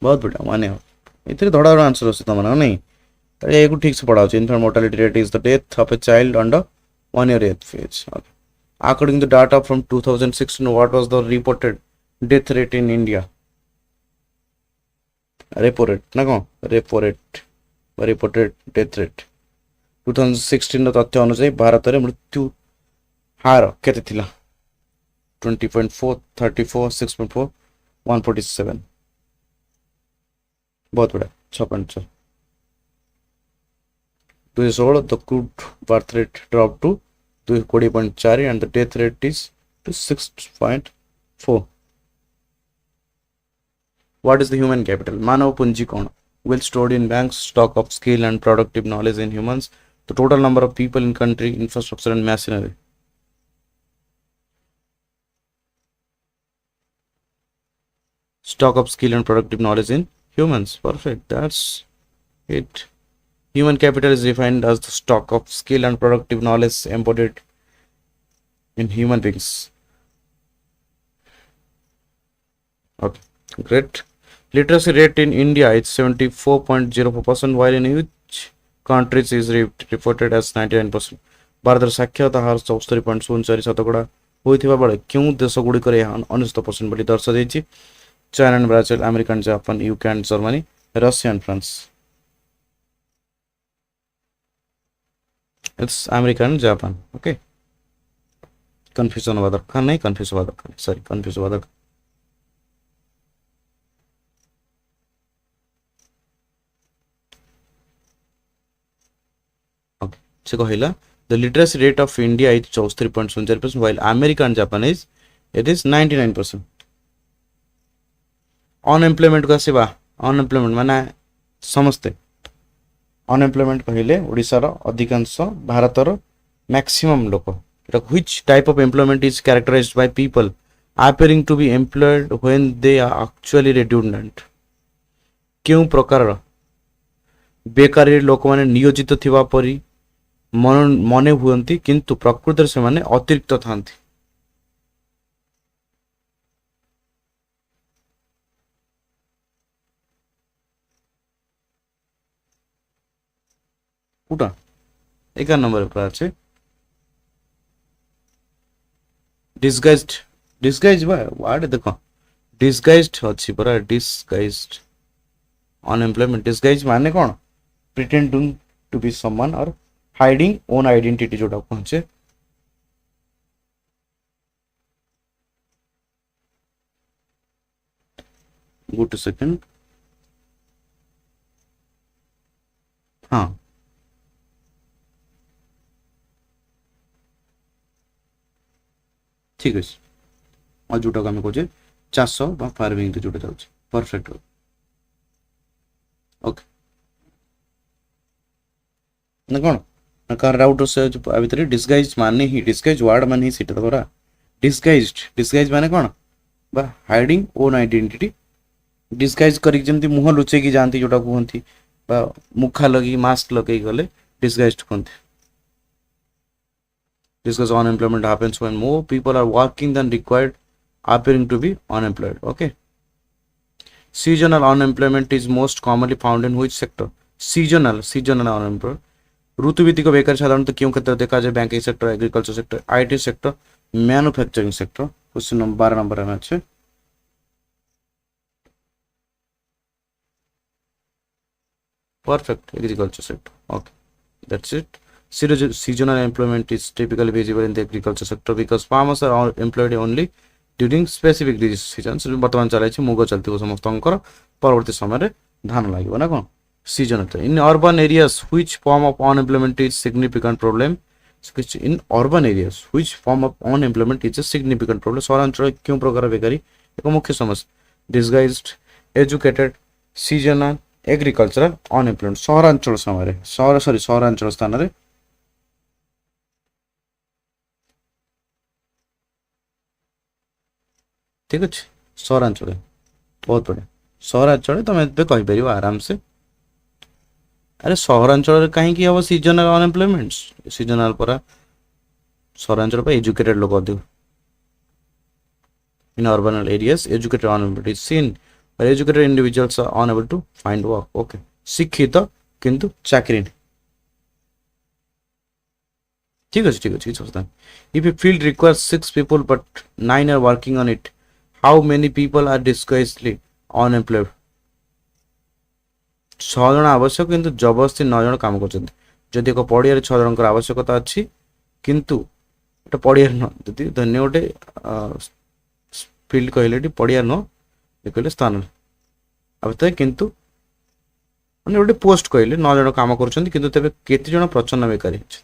बहुत बढ़िया 1 year इतने धड़ा आंसर होसे तमना नहीं ये को ठीक से पढ़ाओ infant mortality rate is the death of a child under 1 year age phase okay. According to data from 2016 what was the reported death rate in India repo rate ना कौन repo rate reported death rate 2016 तथ्य अनुसार भारत रे मृत्यु हार केते थिला 20.4 34 6.4 147 बहुत बड़ा 6.4 2016 the crude birth rate dropped to 20.4 and the death rate is to 6.4 what is the human capital manav punji कौन well stored in banks stock of skill and productive knowledge in humans the total number of people in country infrastructure and machinery stock of skill and productive knowledge in humans perfect that's it human capital is defined as the stock of skill and productive knowledge embodied in human beings okay great literacy rate in India is 74.04% while in which countries is reported as 99% Bharat साक्षरता हार 74.04% होइथिबा बेले क्यों देश गुडी करे 99% बली दर्शा दैछि China and Brazil American Japan UK and Germany Russia and France it's American Japan okay confusion वादर खान नहीं confuse वादर खान sorry confuse वादर okay से कहला the literacy rate of India is 63.70% while America and Japan is it is 99% unemployment का सेवा unemployment माने समझते unemployment कहले ओडिसा रो अधिकांश भारत रो मैक्सिमम लोक which type of employment is characterized by people appearing to be employed when they are actually redundant क्यों प्रकार बेकारी लोक माने नियोजित थिबा परी मने हुअंती किंतु प्रकृति से माने अतिरिक्त थांती कोटा 11 नंबर पर আছে disguised बा वार्ड देखो disguised अछि परा disguised unemployment disguise माने कोन pretending to be someone or hiding own identity जोटा पहुंचे go to second हाँ ठीक अछि और जोटा हम कहजे चाष बा फार्मिंग तो जोटा जाउछ परफेक्ट ओके ना कोन ना कार राउट से भीतर डिस्गाइज माने ही डिस्गाइज वर्ड माने ही सेटा तोरा डिस्गाइज माने कोन बा हाइडिंग ओन आइडेंटिटी डिस्गाइज करी जेंती मुह लुचे की जानती जोटा कहंती बा मुखा लगी मास्क लगे गले disguised कहंती Discuss unemployment happens when more people are working than required, appearing to be unemployed. Okay. Seasonal unemployment is most commonly found in which sector? Seasonal unemployment. ऋतुभित्तिक बेकारी साधारणतः क्यों क्षेत्र देखा जाए banking sector agriculture sector IT sector manufacturing sector question number 12 number में আছে perfect agriculture sector okay that's it seasonal employment is typically visible in the agriculture sector because farmers are employed only during specific seasons बर्तमान चलाई छी मुग चलती समस्तंकर परवर्ती समय रे धान लागिबो ना कोन season in urban areas which form of unemployment is significant problem in urban areas which form of unemployment is a significant problem सहरांचल क्यों प्रकार बेकारी एक मुख्य समस्या disguised educated seasonal agricultural unemployment सहरांचल समय रे सहरांचल स्थान रे ठीक अच्छे सहरांचल बहुत बढ़िया सहरांचल तुम ए कहीपर आराम से अरे सहरांचल कहीं हम सीजनाल अनएम्प्लॉयमेंट सीजनाल परा सहरांचल पर एजुकेटेड लोक अधिक in urban areas educated unemployment is seen where educated individuals are unable to find work okay शिक्षित किंतु चाकरी ठीक अच्छे किसी अवस्था if a field requires 6 people but 9 are working on it how many people are disguisedly unemployed 6 जन आवश्यक किंतु जबरदस्ती 9 जन काम करछन्ति जदि एक पड़िया 6 जनकर आवश्यकता अछि किंतु एटा पड़िया न जदि धन्य गोटे फील्ड कहले पड़िया न कहले स्थान अब किंतु मैंने गोटे पोस्ट कहले 9 जन काम करछन्ति किंतु तेबे केते जन प्रचन्न बेकारी अछि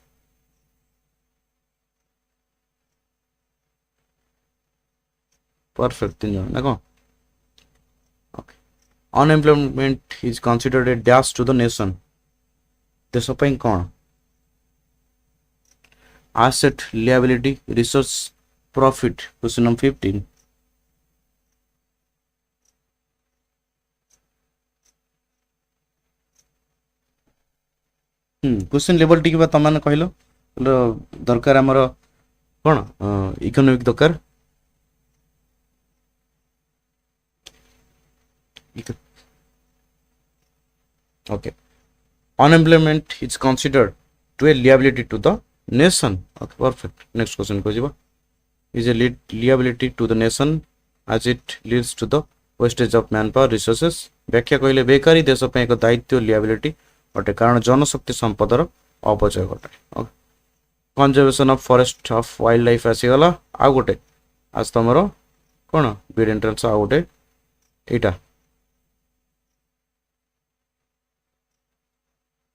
परफेक्ट 3 जन ना को okay unemployment is considered a dash to the nation देश पई कोन asset liability resource profit question number 15 question level टी तुम मैंने कहल दरकार आमर कौन इकोनॉमिक दरकार okay unemployment is considered to a liability to the nation okay perfect next question को जीवा is a liability to the nation as it leads to the wastage of manpower resources व्याख्या कहले बेकारी देश पे एक दायित्व लिएबिलिटी अटे कारण जनशक्ति संपदर अपचय घटे conservation of forest of wild life आसीगला आ गोटे आज तुमर कौन बीएड एंट्रेंस आ गोटे एटा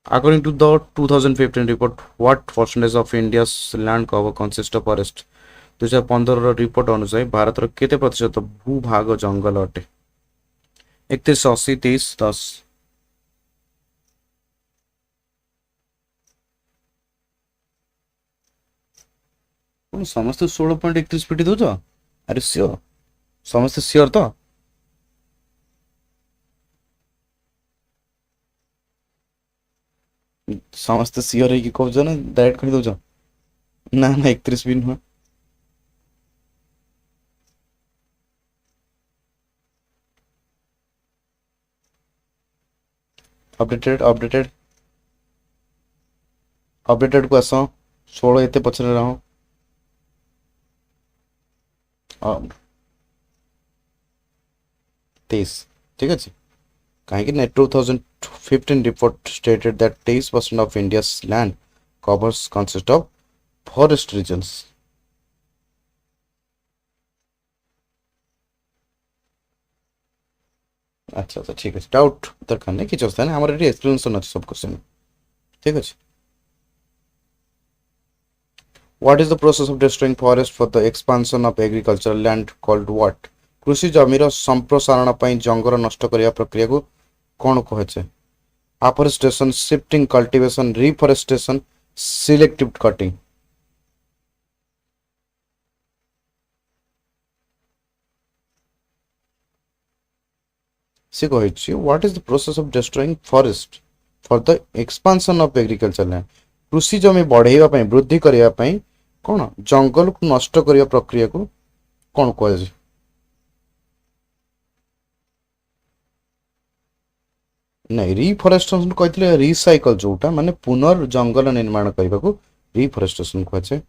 according to the 2015 report what percentage of India's land cover consists of forest 2015 report अनुसार भारत केते प्रतिशत भूभाग जंगल अटे 31 80 23 10 समस्त 16.31 पिटी दौच अरे सियोर समस्त सियोर तो समस्त सियोर है कि कहछ ना डायरेक्ट कर दौच ना ना 31 भी नुह अपडेटेड को आस 16 एते पछरे रहो 23 ठीक अच्छे कहीं ना 2015 report stated that 23% of India's land covers consist of forest regions. अच्छा अच्छा ठीक है डाउट दरकार नहीं किसी अवस्था नहीं हमारे एक्सप्लेनेशन अच्छे सब क्वेश्चन ठीक है What is the process of destroying forest for the expansion of agricultural land called what? कृषि जमीर संप्रसारण पर जंगल नष्ट करने प्रक्रिया को कौन कहे afforestation shifting cultivation reforestation selective cutting से कही what is the process of destroying forest for the expansion of agriculture land कृषि जमी बढ़ाइबा पई वृद्धि करिया पई कोन जंगल को नष्ट करिया प्रक्रिया को कोन कहे नहीं रिफॉरेस्टेशन कहते रिसाइकल जोटा माने पुनर् जंगल निर्माण करने को रिफॉरेस्टेशन कहे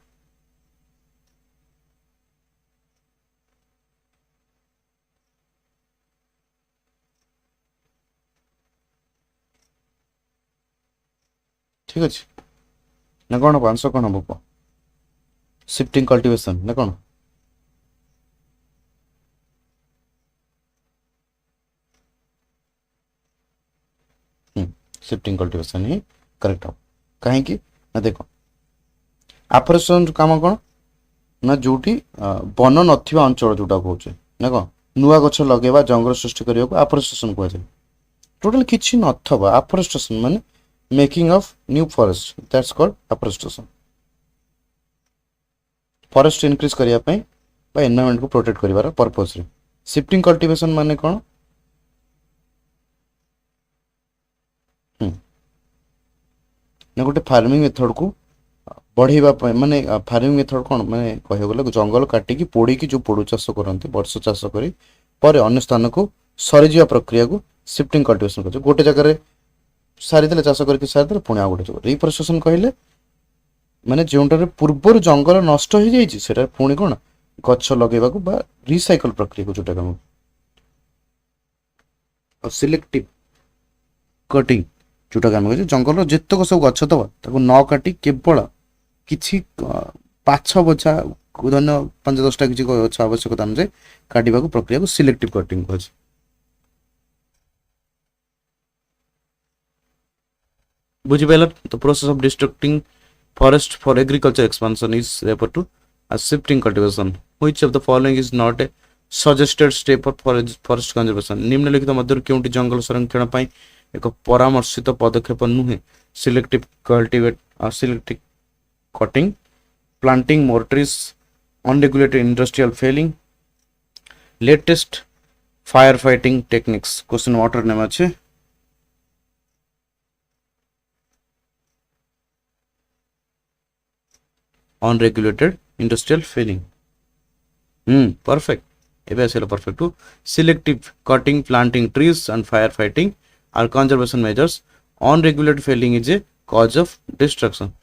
ठीक अच्छे ना कौन आंसर कौन हम कह शिफ्टिंग कल्टीवेशन ना कौन शिफ्टिंग कल्टीवेशन ही करेक्ट हो कहीं ना देख अफॉरेस्टेशन काम कौन ना जोटी वन नथिबा अंचल जोटा कहूचे ना कौन नुआ गछ लगेबा जंगल सृष्टि करने को अफॉरेस्टेशन कहुए टोटल किछि नथबा अफॉरेस्टेशन माने making of new forest that's called afforestation forest increase करिया पई बा एनवायरनमेंट को प्रोटेक्ट करिवार पर्पस रे शिफ्टिंग कल्टीवेशन माने कौन ना गोटे फार्मिंग मेथड को बढ़ेवा माने फार्मिंग मेथड कौन माने कह गले जंगल काटिकी पोड़ीकी जो पोड़ू चाष करते वर्ष चाष करी पर अन्य स्थान को सरीजा प्रक्रिया को शिफ्टिंग कल्टीवेशन कर गोटे जगह सारीदे चाष करके सारीदे पुणी आ गोटे जगह रिप्रोसेसन कहले माने जोटार पूर्वर जंगल नष्ट हो जाए पुणी कौन गछ लगेगा बा रिसाइकल प्रक्रिया को जोटा कम सिलेक्टिव कटिंग जोटा आम कहे जंगल जितक सब गछ दबा न काटी केवल किछि पाछ बछा धन्य 5-10टा किसी गछ आवश्यकता अनुसार काटा प्रक्रिया को सिलेक्टिव कटिंग कह बुझिपाल the process of destructing forest for agriculture expansion is referred to as shifting cultivation. Which of the following is not a suggested step for forest conservation? निम्नलिखित मध्य केउंटी जंगल संरक्षण पई एक परामर्शित पदक्षेप नुहे selective cultivate selective cutting planting more trees unregulated industrial felling latest fire fighting techniques question water name अच्छे unregulated industrial felling perfect ebe asila perfect to selective cutting planting trees and firefighting are conservation measures unregulated felling is a cause of destruction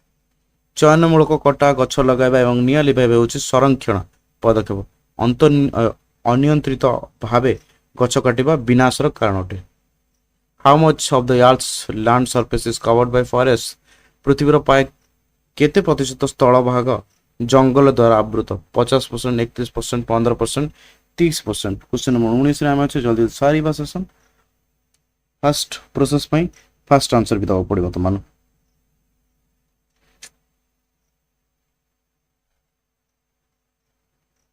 चयनमूलक कटा गछ लगाइबा एवं निया लिभाइबा होछि संरक्षण पदक्षेप अनियंत्रित भावे गछ काटिबा विनाशर कारण अटे how much of the earth's land surface is covered by forests पृथ्वीर प्राय केते प्रतिशत स्थल भाग जंगल द्वारा आवृत 50%, 31%, 15%, 30%। क्वेश्चन नंबर 19 रे आमे जल्दी सारी बा सेशन फर्स्ट प्रोसेस पई फर्स्ट आंसर भी दवा पड़िबो त मान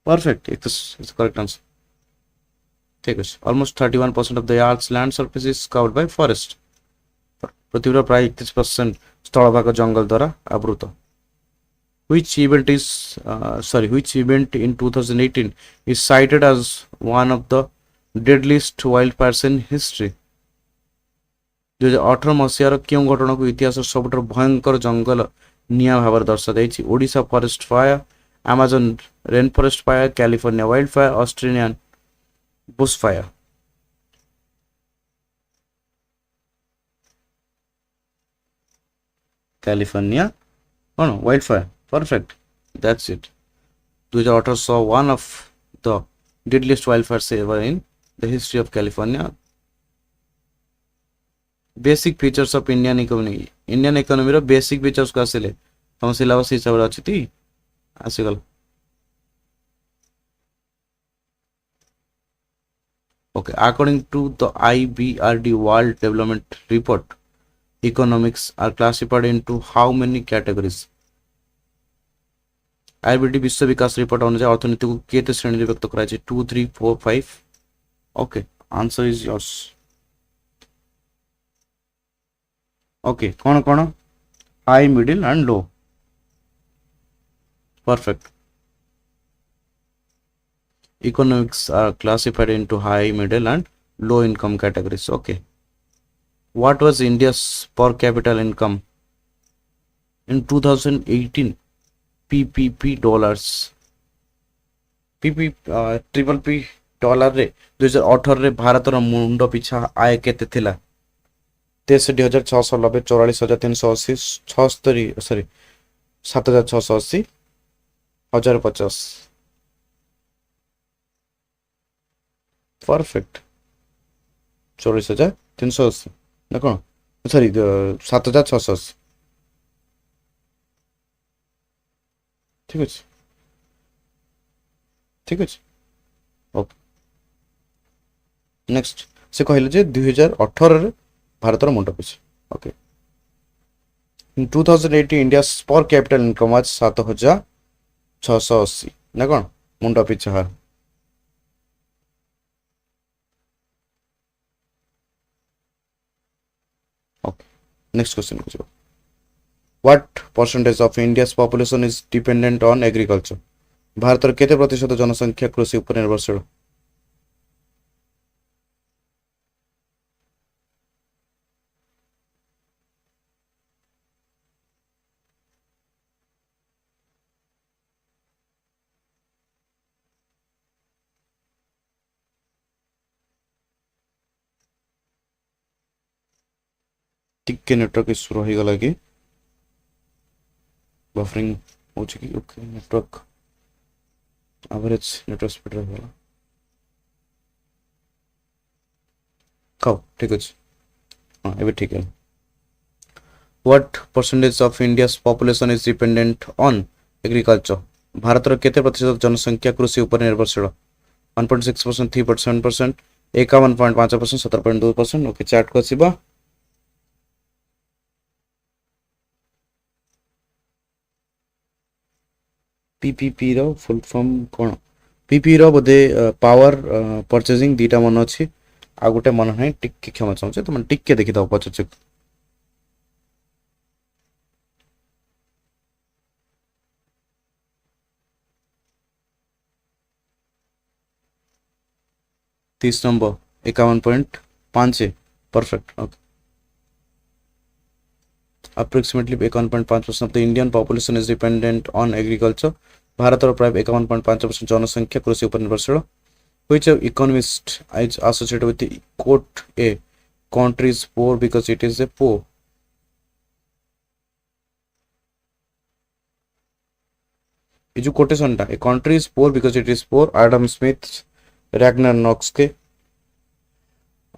परफेक्ट इट्स करेक्ट आंसर ठीक है almost 31% of the earth's land surface is covered by forest पृथ्वीर प्राय 31% स्थल भाग जंगल द्वारा आवृत which event in 2018 is cited as one of the deadliest wildfires in history 2018 मसीहार क्यों घटना को इतिहास सबुठ भयंकर जंगल निया भाव दर्शा जाइछि Odisha forest fire Amazon rain forest fire California wild fire Australian bush fire California कौन wild fire perfect that's it 2018 saw one of the deadliest wildfires ever in the history of California basic features of Indian economy रो basic features को आसिले तम syllabus हिसाब रे अछि ती आसिगल okay according to the IBRD world development report economics are classified into how many categories IBD विश्व विकास report अनुसार अर्थनीति को केते श्रेणी रे व्यक्त कराय छै 2 3 4 5 okay answer is yours okay कोन कोन high middle and low perfect economics are classified into high middle and low income categories okay what was इंडिया's per capita income in 2018 PPP dollars triple P dollar रे 2018 रे भारत रो मुंड पिछा आय केते थिला 63,690 44,380 76 sorry 7,680 1050 perfect 44,380 ना कोन sorry 7,680 ठीक अछि ठीक अछि ओके नेक्स्ट से कहले जे 2018 रे भारत रो मुंड पिछ ओके इन 2018 इंडिया पर कैपिटल इनकम वाज 7,680 ना कोन मुंड पिछ हार ओके नेक्स्ट क्वेश्चन को जो What percentage of India's population is dependent on agriculture? Bharat केते प्रतिशत जनसंख्या कृषि उपर निर्भरशील टिके नेटवर्क इश्यू रही गला कि बफरिंग हो कि okay network average network speed रही गला खाओ ठीक अछि हां एबे ठीक है What percentage of India's population is dependent on agriculture? भारतर केते प्रतिशत जनसंख्या कृषि उपर निर्भरशील 1.6% 3.7% 51.5% 17.2% ओके चार्ट को आसीबा पीपीपी रो फुल फॉर्म कोन पीपी रो बोधे पावर परचेजिंग दीटा मन अछि आ गोटे मन नै टिक क्षमा चाहू तुम टिक के देखि दो पछ 30 number 51.5 perfect okay approximately 51.5% of the Indian population is dependent on agriculture भारतर प्राय 51.5% जनसंख्या कृषि उपर निर्भरशील which economist is associated with the quote a country is poor because it is a poor ये जो कोटेशन टा a country is poor because it is poor Adam Smith Ragnar Knox के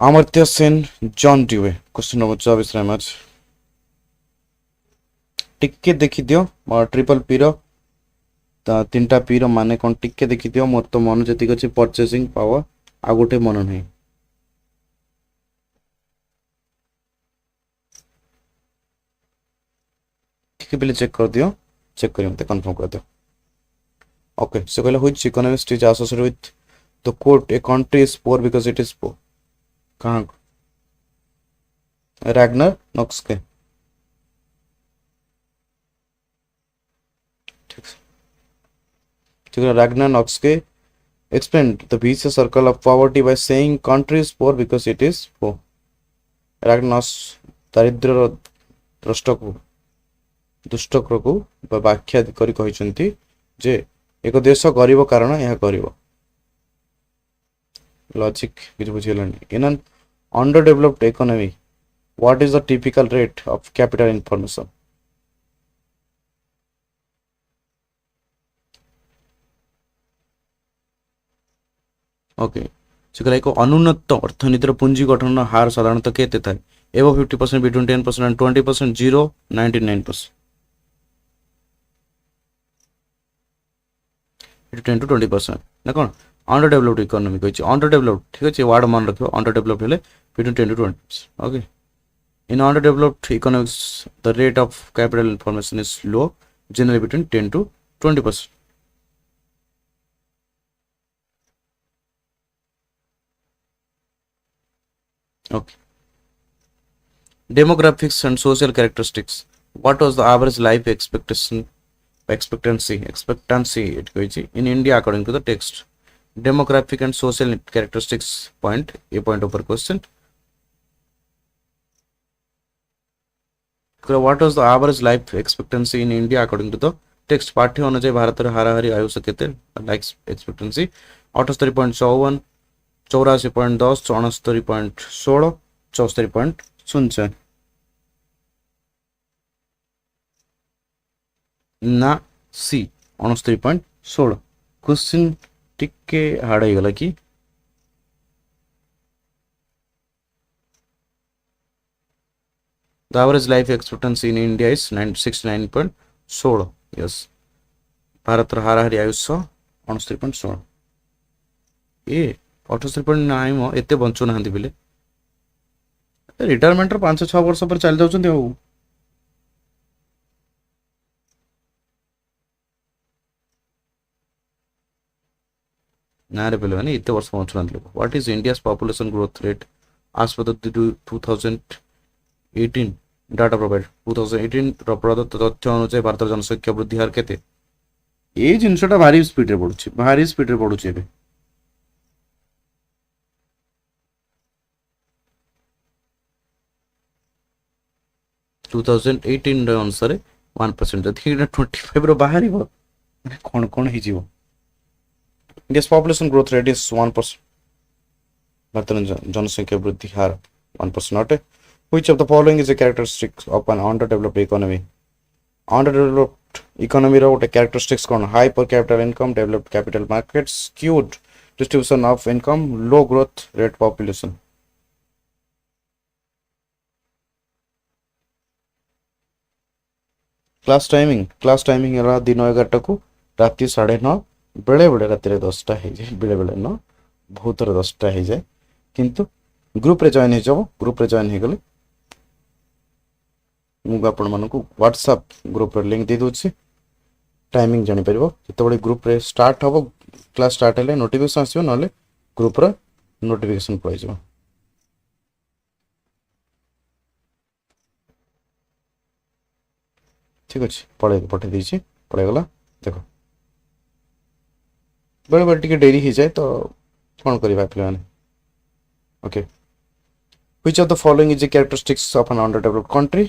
Amartya Sen John Dewey question number 24 रे match टिके देखि दियो triple P रो तीनटा P रो माने कोन टिके देखि दियो मोर तो मन जति अछि परचेसिंग पावर आ गोटे मन नै ठीक पहले चेक कर दियो चेक करियो मते कंफर्म कर दियो ओके सो कहले which economist is associated with the quote a country is poor because it is poor कहां रैगनर नॉक्स के ठीक है रैगनर नॉक्स के explained the vicious circle of poverty by saying country is poor because it is poor Ragnar दारिद्र्य द्रष्टक दुष्टक्र को व्याख्या करी कहिसंती जे एक देश गरीब कारण यह गरीब लॉजिक किछ बुझियलनी in an under developed economy what is the typical rate of capital information okay सिकला एक अनुन्नत अर्थनीतिर पुंजी गठन हार साधारणतः केते थाए एबो 50% बिटवीन 10% एंड 20% 0 99% 10 to 20% ना कौन अंडर डेवलप्ड इकोनॉमी कहि अंडर डेवलप्ड ठीक अछि वर्ड मन रखियो अंडर डेवलप्ड हेले between 10 to 20% okay in under developed economics the rate of capital information is low generally between 10 to 20% okay demographics and social characteristics what was the average life expectancy it goes in India according to the text demographic and social characteristics point a point over question what was the average life expectancy in India according to the text पाठ्य अनुसार भारत रे हाराहारी आयुष केते life expectancy 78.54 84.10 69.16 64.04 ना सी 69.16 question टिके hard हो गला कि the average life expectancy in India is 69.16 yes Bharat रे हाराहारी आयुष 69.16 ए 78.9 मो एते बंचो नाहंती बिले रिटायरमेंट रे 5-6 वर्ष पर चल जाउछन्ती हो ना रे बिले एते वर्ष बंचो नाहंती what is India's population growth rate as per the 2018 data provide 2018 रो प्रदत्त तथ्य अनुसार भारत जनसंख्या वृद्धि हार केते ए जिनसटा भारी स्पीड रे पडुची एबे 2018 अनुसार 1% जदि 25 रो बाहरी कोन कोन ही जीवो India's population growth rate is 1% Bharat जनसंख्या वृद्धि हार 1% अटे Which of the following is a characteristic of an underdeveloped economy? Underdeveloped economy ର ଗୋଟେ characteristics କ'ଣ? High per capita income, developed capital markets, skewed distribution of income, low growth rate population. Class timing है दिन 11 को राति 9:30 बेले बेले राति 10टा हो जाए बेले बेले न बहुत थोड़ा 10टा हो जाए किंतु ग्रुप रे जॉइन हो ग्रुप रे जॉइन हो गले मुझे आपण मानक व्हाट्सएप ग्रुप रे लिंक दे दूची टाइमिंग जानि परबो जतबे ग्रुप रे स्टार्ट हो क्लास स्टार्ट हेले नोटिफिकेशन आसीबो नले ग्रुप रे नोटिफिकेशन पइ जाबो ठीक अच्छे पठे दीजिए पढ़े गला देख बेले बेले टिके डेरी हो जाए तो कौन करवा पे okay which of the following is the characteristics of an underdeveloped country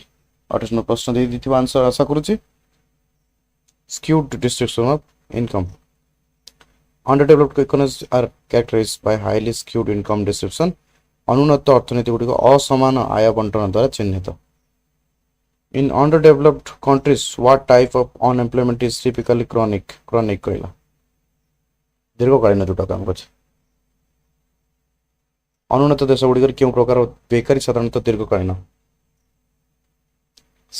ऑटोजन प्रश्न दे दी आंसर आशा करूची skewed distribution of income underdeveloped economies are characterized by highly skewed income distribution अनुन्नत अर्थनीति गुड़िक असमान आय बंटन द्वारा चिन्हित In underdeveloped countries, what type of unemployment is typically chronic? Chronic कहला दीर्घकालीन जोटा काम कर अनुन्नत देश गुड़िक क्यों प्रकार बेकारी साधारणतः दीर्घकालीन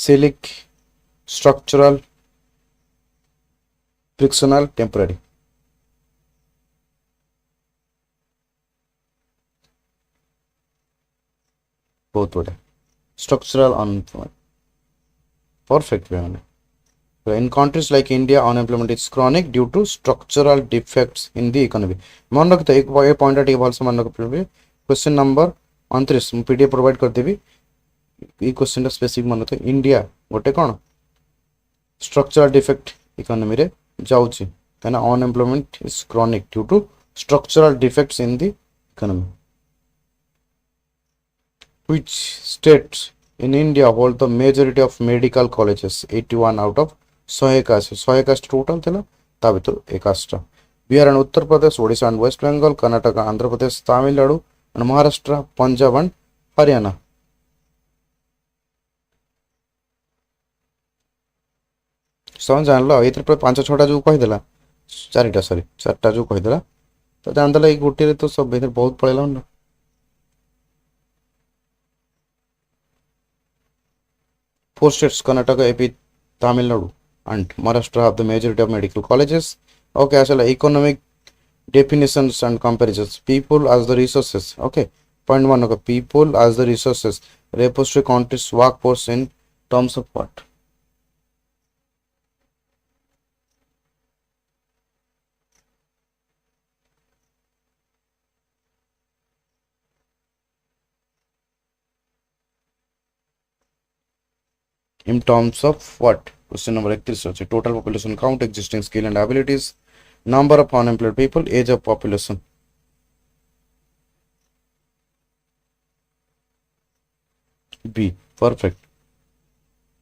सिलिक स्ट्रक्चरल फ्रिक्शनल टेम्पररी बहुत बढ़िया structural unemployment perfect way so in countries like India unemployment is chronic due to structural defects in the economy मन रखते एक पॉइंट ठीक भल से मन रख क्वेश्चन नंबर 29 मु पीडीएफ प्रोवाइड कर देबी ई क्वेश्चन रा स्पेसिफिक मन तो इंडिया गोटे कोन स्ट्रक्चरल डिफेक्ट इकोनॉमी रे जाउची काना unemployment is chronic due to structural defects in the economy which states in India hold the majority of medical colleges 81 out of 100 total थिला ता भीतर 21 Bihar and Uttar Pradesh Odisha and West Bengal Karnataka Andhra Pradesh Tamil Nadu and Maharashtra Punjab and Haryana समझ जानलो एतर पर 5-6टा जो कहि देला चारटा जो कहि देला तो जान देला एक गोटे रे तो सब भीतर बहुत पळेला न Four states, Karnataka, AP, Tamil Nadu, and Maharashtra have the majority of medical colleges. Okay, so economic definitions and comparisons. People as the resources. Okay, point 1. Okay, people as the resources refers to a country's workforce in terms of what? In terms of what? Question number 31 total population count, existing skill and abilities, number of unemployed people, age of population. B, perfect.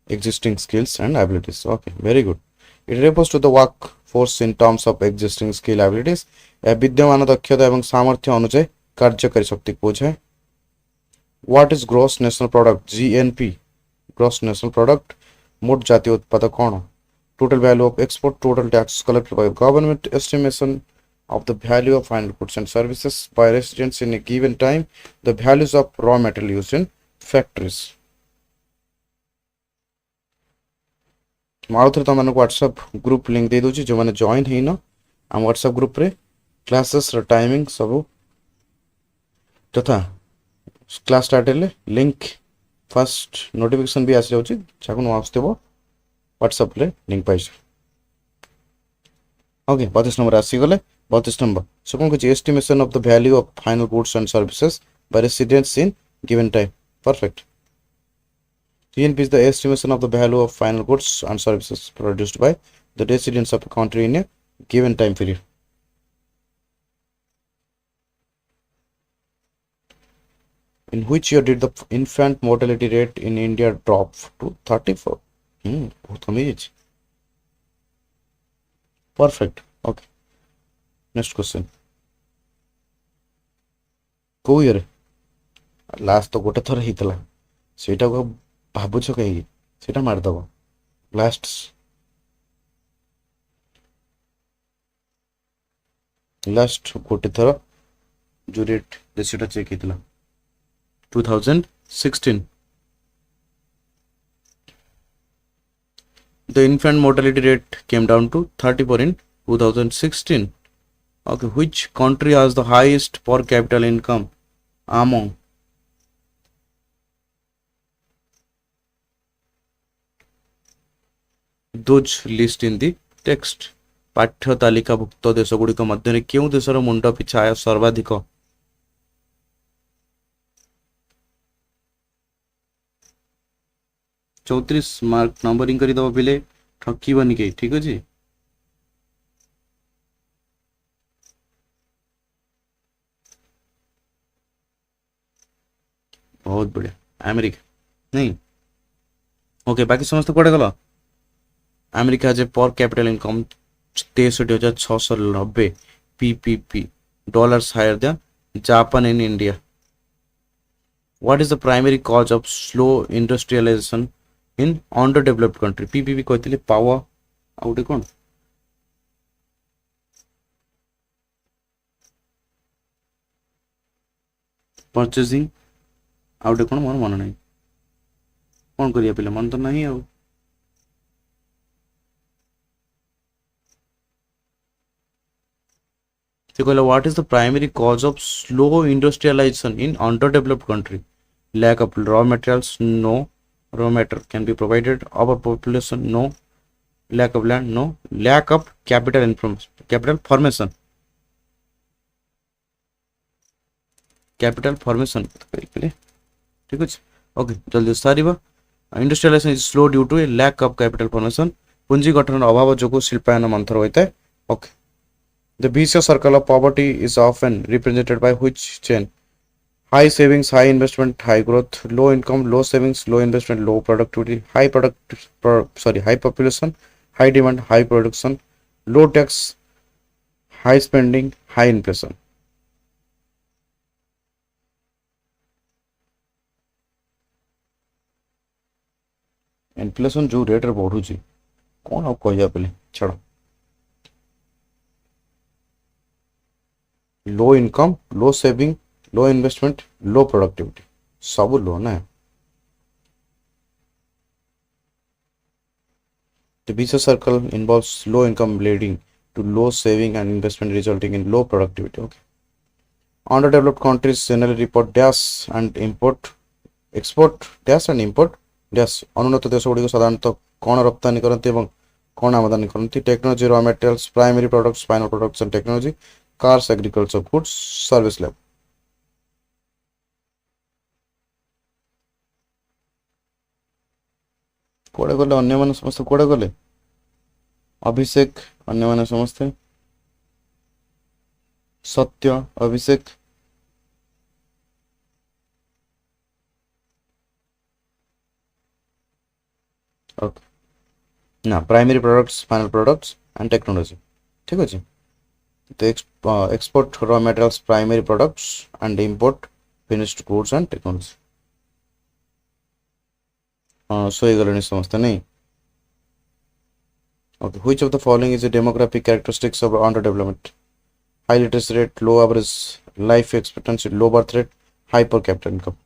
Existing skills and abilities. Okay, very good. It refers to the workforce in terms of existing skill abilities. विद्यमान दक्षता एवं सामर्थ्य अनुसार कार्यकारी शक्ति को बुझाए. What is gross national product? GNP. Gross national product मोट जातीय उत्पादक कौन total value of export, total tax collected by government, estimation of the value of final goods and services by residents in a given time, the values of raw material used in factories. माउथर तो मानक WhatsApp group link दे दोची जो माने join हेन हम WhatsApp group रे classes र timing सब तथा class start हेले लिंक फर्स्ट नोटिफिकेशन भी आसी जाउची जाको न आस्तेबो व्हाट्सएप रे लिंक पाइछ ओके 32 नंबर आसी गले 32 नंबर सो कोन कि estimation of the value of final goods and services by residents in given time perfect TNP is the estimation of the value of final goods and services produced by the residents of a country in a given time period. In which year did the infant mortality rate in India drop to 34? बहुत कम है. Perfect. Okay. Next question. को year? Last तो गोटे थर ही तला. ସେଇଟା ଭାବୁଛ କାହିଁକି ସେଇଟା ମାରିଦବ ଲାଷ୍ଟ ଗୋଟେ ଥର ଯୋଉ ରେଟ୍ ରେସିଓଟା ଚେକ୍ ହେଇଥିଲା 2016 the infant mortality rate came down to 34 in 2016. Okay, which country has the highest per capita income among those list in the text? ପାଠ୍ୟ ତାଲିକାଭୁକ୍ତ ଦେଶଗୁଡ଼ିକ ମଧ୍ୟରେ କେଉଁ ଦେଶର ମୁଣ୍ଡ ପିଛା ଆୟ ସର୍ବାଧିକ? 34 ମାର୍କ ନମ୍ବରିଂ କରିଦେବ ପିଲେ, ଠକିବନି କେହି, ଠିକ ଅଛି। बहुत बढ़िया, अमेरिका नहीं। ओके, बाकी समस्त कुआडे गल? अमेरिका जे पर capital income 63,690 PPP dollars higher than Japan and India. What is the primary cause of slow industrialization in underdeveloped country? PPP कहते पावर आउटे कौन परचेजिंग आउटे कौन मोर मन नहीं कौन करिया पिले मन तो नहीं आउ से कहला what is the primary cause of slow industrialisation in underdeveloped country? lack of raw materials, no. Raw matter can be provided. Overpopulation, no. Lack of land, no. Lack of capital formation. Capital formation ठीक है। Okay, जल्दी सारिबा। Industrialisation is slow due to a lack of capital formation, पुंजी गठन अभाव जोगु शिल्पायन मंथर होता है। Okay, the vicious circle of poverty is often represented by which chain? High savings, high investment, high growth; low income, low savings, low investment, low productivity; high population, high demand, high production; low tax, high spending, high inflation. Inflation जो rate रे बढ़ुची कौन अब कहिया पे छाड़। Low income, लो saving, लो investment, लो productivity, सब लो ना। The vicious circle involves low income leading to low saving and investment resulting in low productivity. Okay. Underdeveloped countries generally report export dash and import dash. अनुन्नत देश गुड़िक साधारणतः कौन रप्तानी करती एवं कौन आमदानी करती? Technology, raw materials, primary products, final products and technology, cars, agriculture, goods, service level. कुआडे गले अन्य माने समस्त? कुआडे गले अभिषेक? अन्य माने समस्ते सत्य, अभिषेक, ओके ना। Primary products, final products and technology, ठीक अच्छे। तो export raw materials, primary products and import finished goods and technology. हाँ, सोई गले समस्ते नहीं। Okay, which of the following is a demographic characteristics of underdevelopment? High literacy rate, low average life expectancy, low birth rate, high per capita income.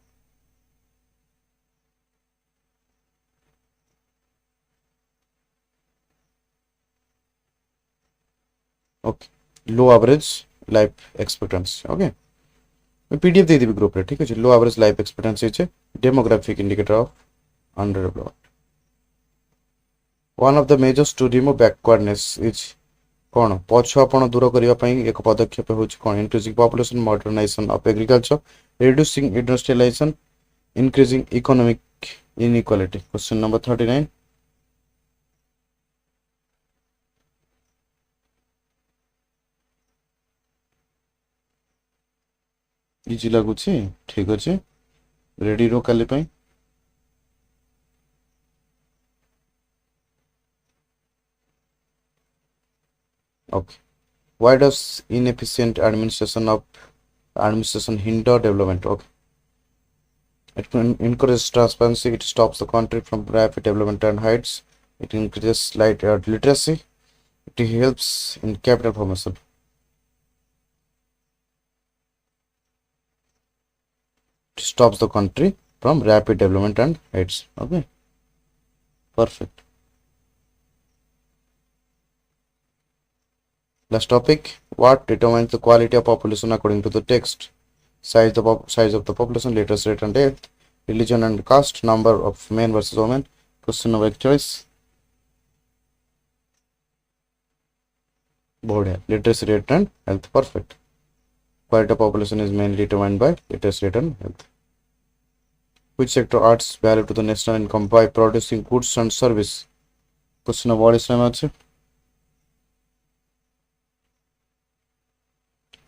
Okay, low average life expectancy. Okay, मैं PDF दे दी group रे, ठीक है। low average life expectancy है demographic indicator of underdevelopment. One of the measures to remove backwardness is कौन? पछुआपन दूर करने एक पदक्षेप हो increasing population, modernisation of agriculture, reducing industrialisation, increasing economic inequality. Question number 39। Easy लगुच, ठीक अच्छे। रेडी रो काली पाई। Okay. Why does inefficient administration hinder development? Okay. It encourages transparency. It stops the country from rapid development and heights. It increases literacy. It helps in capital formation. It stops the country from rapid development and heights. Okay, perfect. Last topic. What determines the quality of population according to the text? Size of the population, literacy rate and depth, religion and caste, number of men versus women. Question number choice. Literacy rate and health. Perfect. Quality of population is mainly determined by literacy rate and health. Which sector adds value to the national income by producing goods and service? Question of what is name?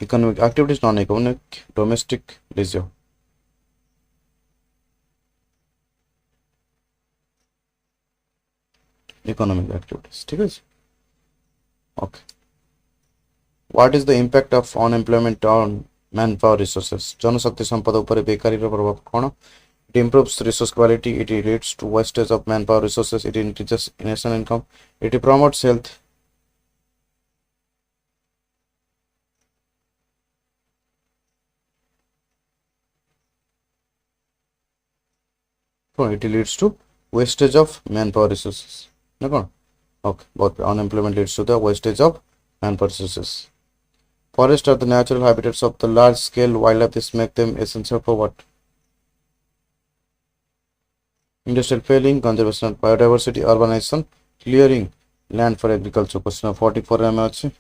Economic activities, non-economic, domestic, leisure. Economic activities. Okay. What is the impact of unemployment on manpower resources? जनशक्ति संपदा उपरे बेकारीर प्रभाव कौन? It improves resource quality. It leads to wastage of manpower resources. It increases national income. It promotes health. It leads to wastage of manpower resources. Okay, but unemployment leads to the wastage of manpower resources. Forests are the natural habitats of the large-scale wildlife. This makes them essential for what? Industrial failing, conservation of biodiversity, urbanization, clearing land for agriculture. Question of 44 MH.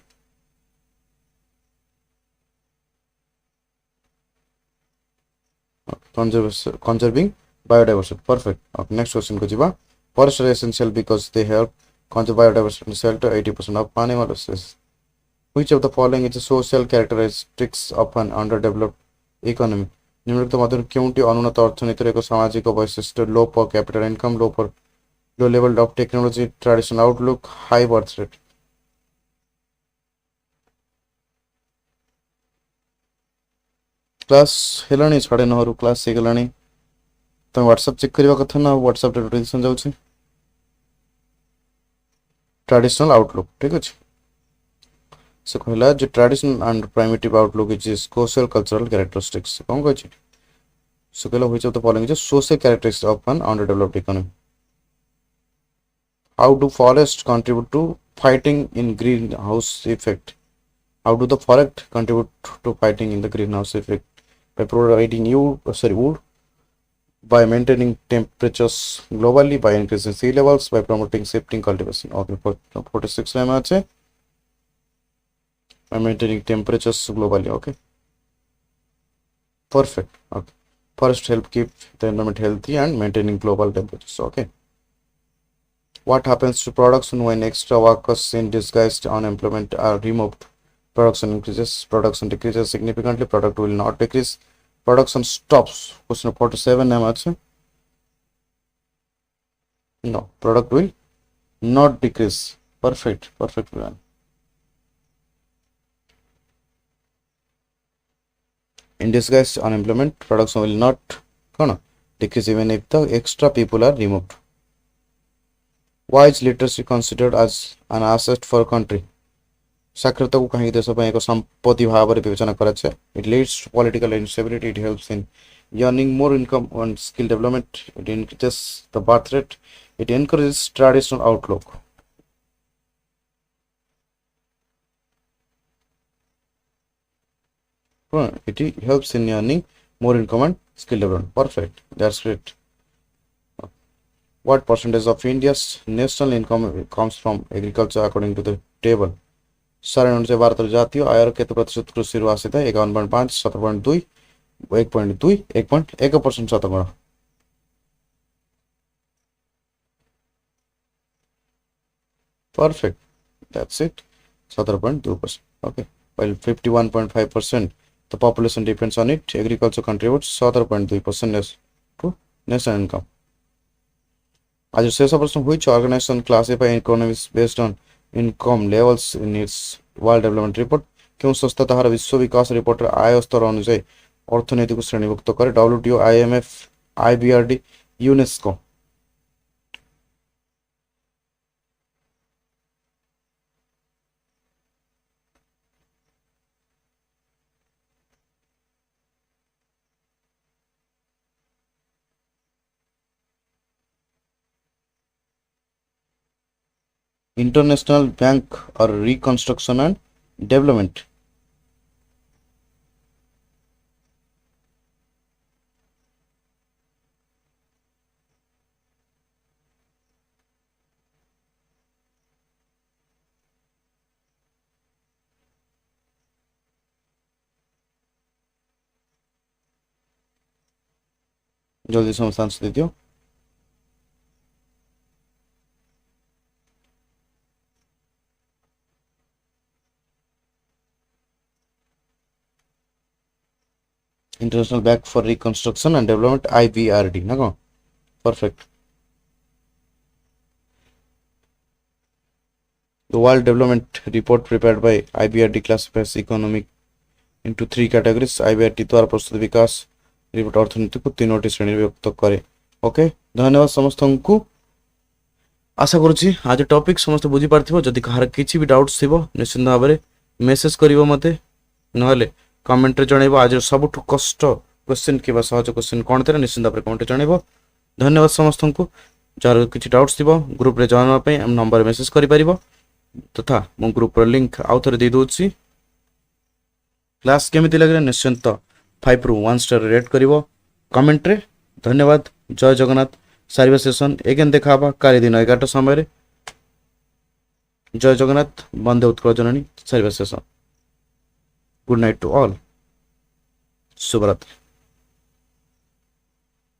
Conserving biodiversity. Perfect. Okay, next question ko jiba. Forests are essential because they help conserve biodiversity and shelter 80% of animal species. Which of the following is the social characteristics of an underdeveloped economy? निम्नलिखित मध्यରୁ କେଉଁଟି ଅନୁନ୍ନତ ଅର୍ଥନୀତିର ଏକ ସାମାଜିକ ବୈଶିଷ୍ଟ୍ୟ? low per capita income, low level of technology, traditional outlook, high birth rate. Class हेलानी साढ़े 9 रु क्लास हे गलानी तुम व्हाट्सएप चेक करबा कथा ना व्हाट्सएप रे नोटिफिकेशन जाउछि ट्रेडिशनल आउटलुक ठीक अछि से कहला जे traditional and primitive outlook is social cultural characteristics कोन कहछि से कहला which of the following is social characteristics of an underdeveloped economy how do forest contribute to fighting in green house effect how do the forest contribute to fighting in the green house effect by providing wood, by maintaining temperatures globally, by increasing sea levels, by promoting shifting cultivation. Okay, 46 by maintaining temperatures globally. Okay, perfect. Okay, forest help keep the environment healthy and maintaining global temperatures. Okay, what happens to production when extra workers in disguised unemployment are removed? Production increases, production decreases significantly, product will not decrease, production stops. Question 47 no, product will not decrease. Perfect man. In disguised unemployment, production will not decrease even if the extra people are removed. Why is literacy considered as an asset for a country? साक्षरता को कहीं देश एक संपत्ति भाव में विवेचना कराए. It leads to political instability. It helps in earning more income and skill development. It increases the birth rate. It encourages traditional outlook. It helps in earning more income and skill development. Perfect. That's great. What percentage of India's national income comes from agriculture according to the table? सारे अनुसार भारत जातीय आयर केते प्रतिशत कृषि रु आसी था 51.5 7.2 1.2 1.1% शतकड़ा. Perfect. That's it. 17.2%. Okay. While 51.5% the population depends on it, agriculture contributes 17.2% to national income. As you say, which organization classify economies based on income levels in its world development report? क्यों संस्था ताहार विश्व विकास report आय स्तर अनुसार अर्थनीति को श्रेणीभुक्त करे? WTO, IMF, IBRD UNESCO international bank और reconstruction and development जल्दी समझ आंसर दे दियो international bank for reconstruction and development IBRD ना कौन perfect The World Development Report prepared by IBRD classifies economic into three categories. IBRD द्वारा प्रस्तुत विकास report अर्थनीति को तीनोटी श्रेणी विभक्त करे ओके धन्यवाद समस्त को आशा करुच्ची आज टॉपिक समस्त बुझी पार्थिबो जदि कहार किछि भी डाउट्स थिबो निश्चित भाव में मेसेज करिवो मते नहले कमेंट रे जणैबो आज सबठु कष्ट क्वेश्चन किबा सहज क्वेश्चन कोन तेरे निश्चित भाव में कमेंट जणैबो धन्यवाद समस्त को जार किछि डाउट्स थिबो ग्रुप रे जॉइन होबा पई हम नंबर मेसेज करि परिबो तथा मो ग्रुप रो लिंक आउ थरे दे दोछि क्लास केमिति लागले निश्चित 5 रु 1 स्टार रेट करिवो कमेंट रे धन्यवाद जय जगन्नाथ सारिबा सेशन एगेन देखाबा काली दिन 11 समय रे जय जगन्नाथ वंदे उत्कल जननी सारिबा session good night to all शुभ रात्रि।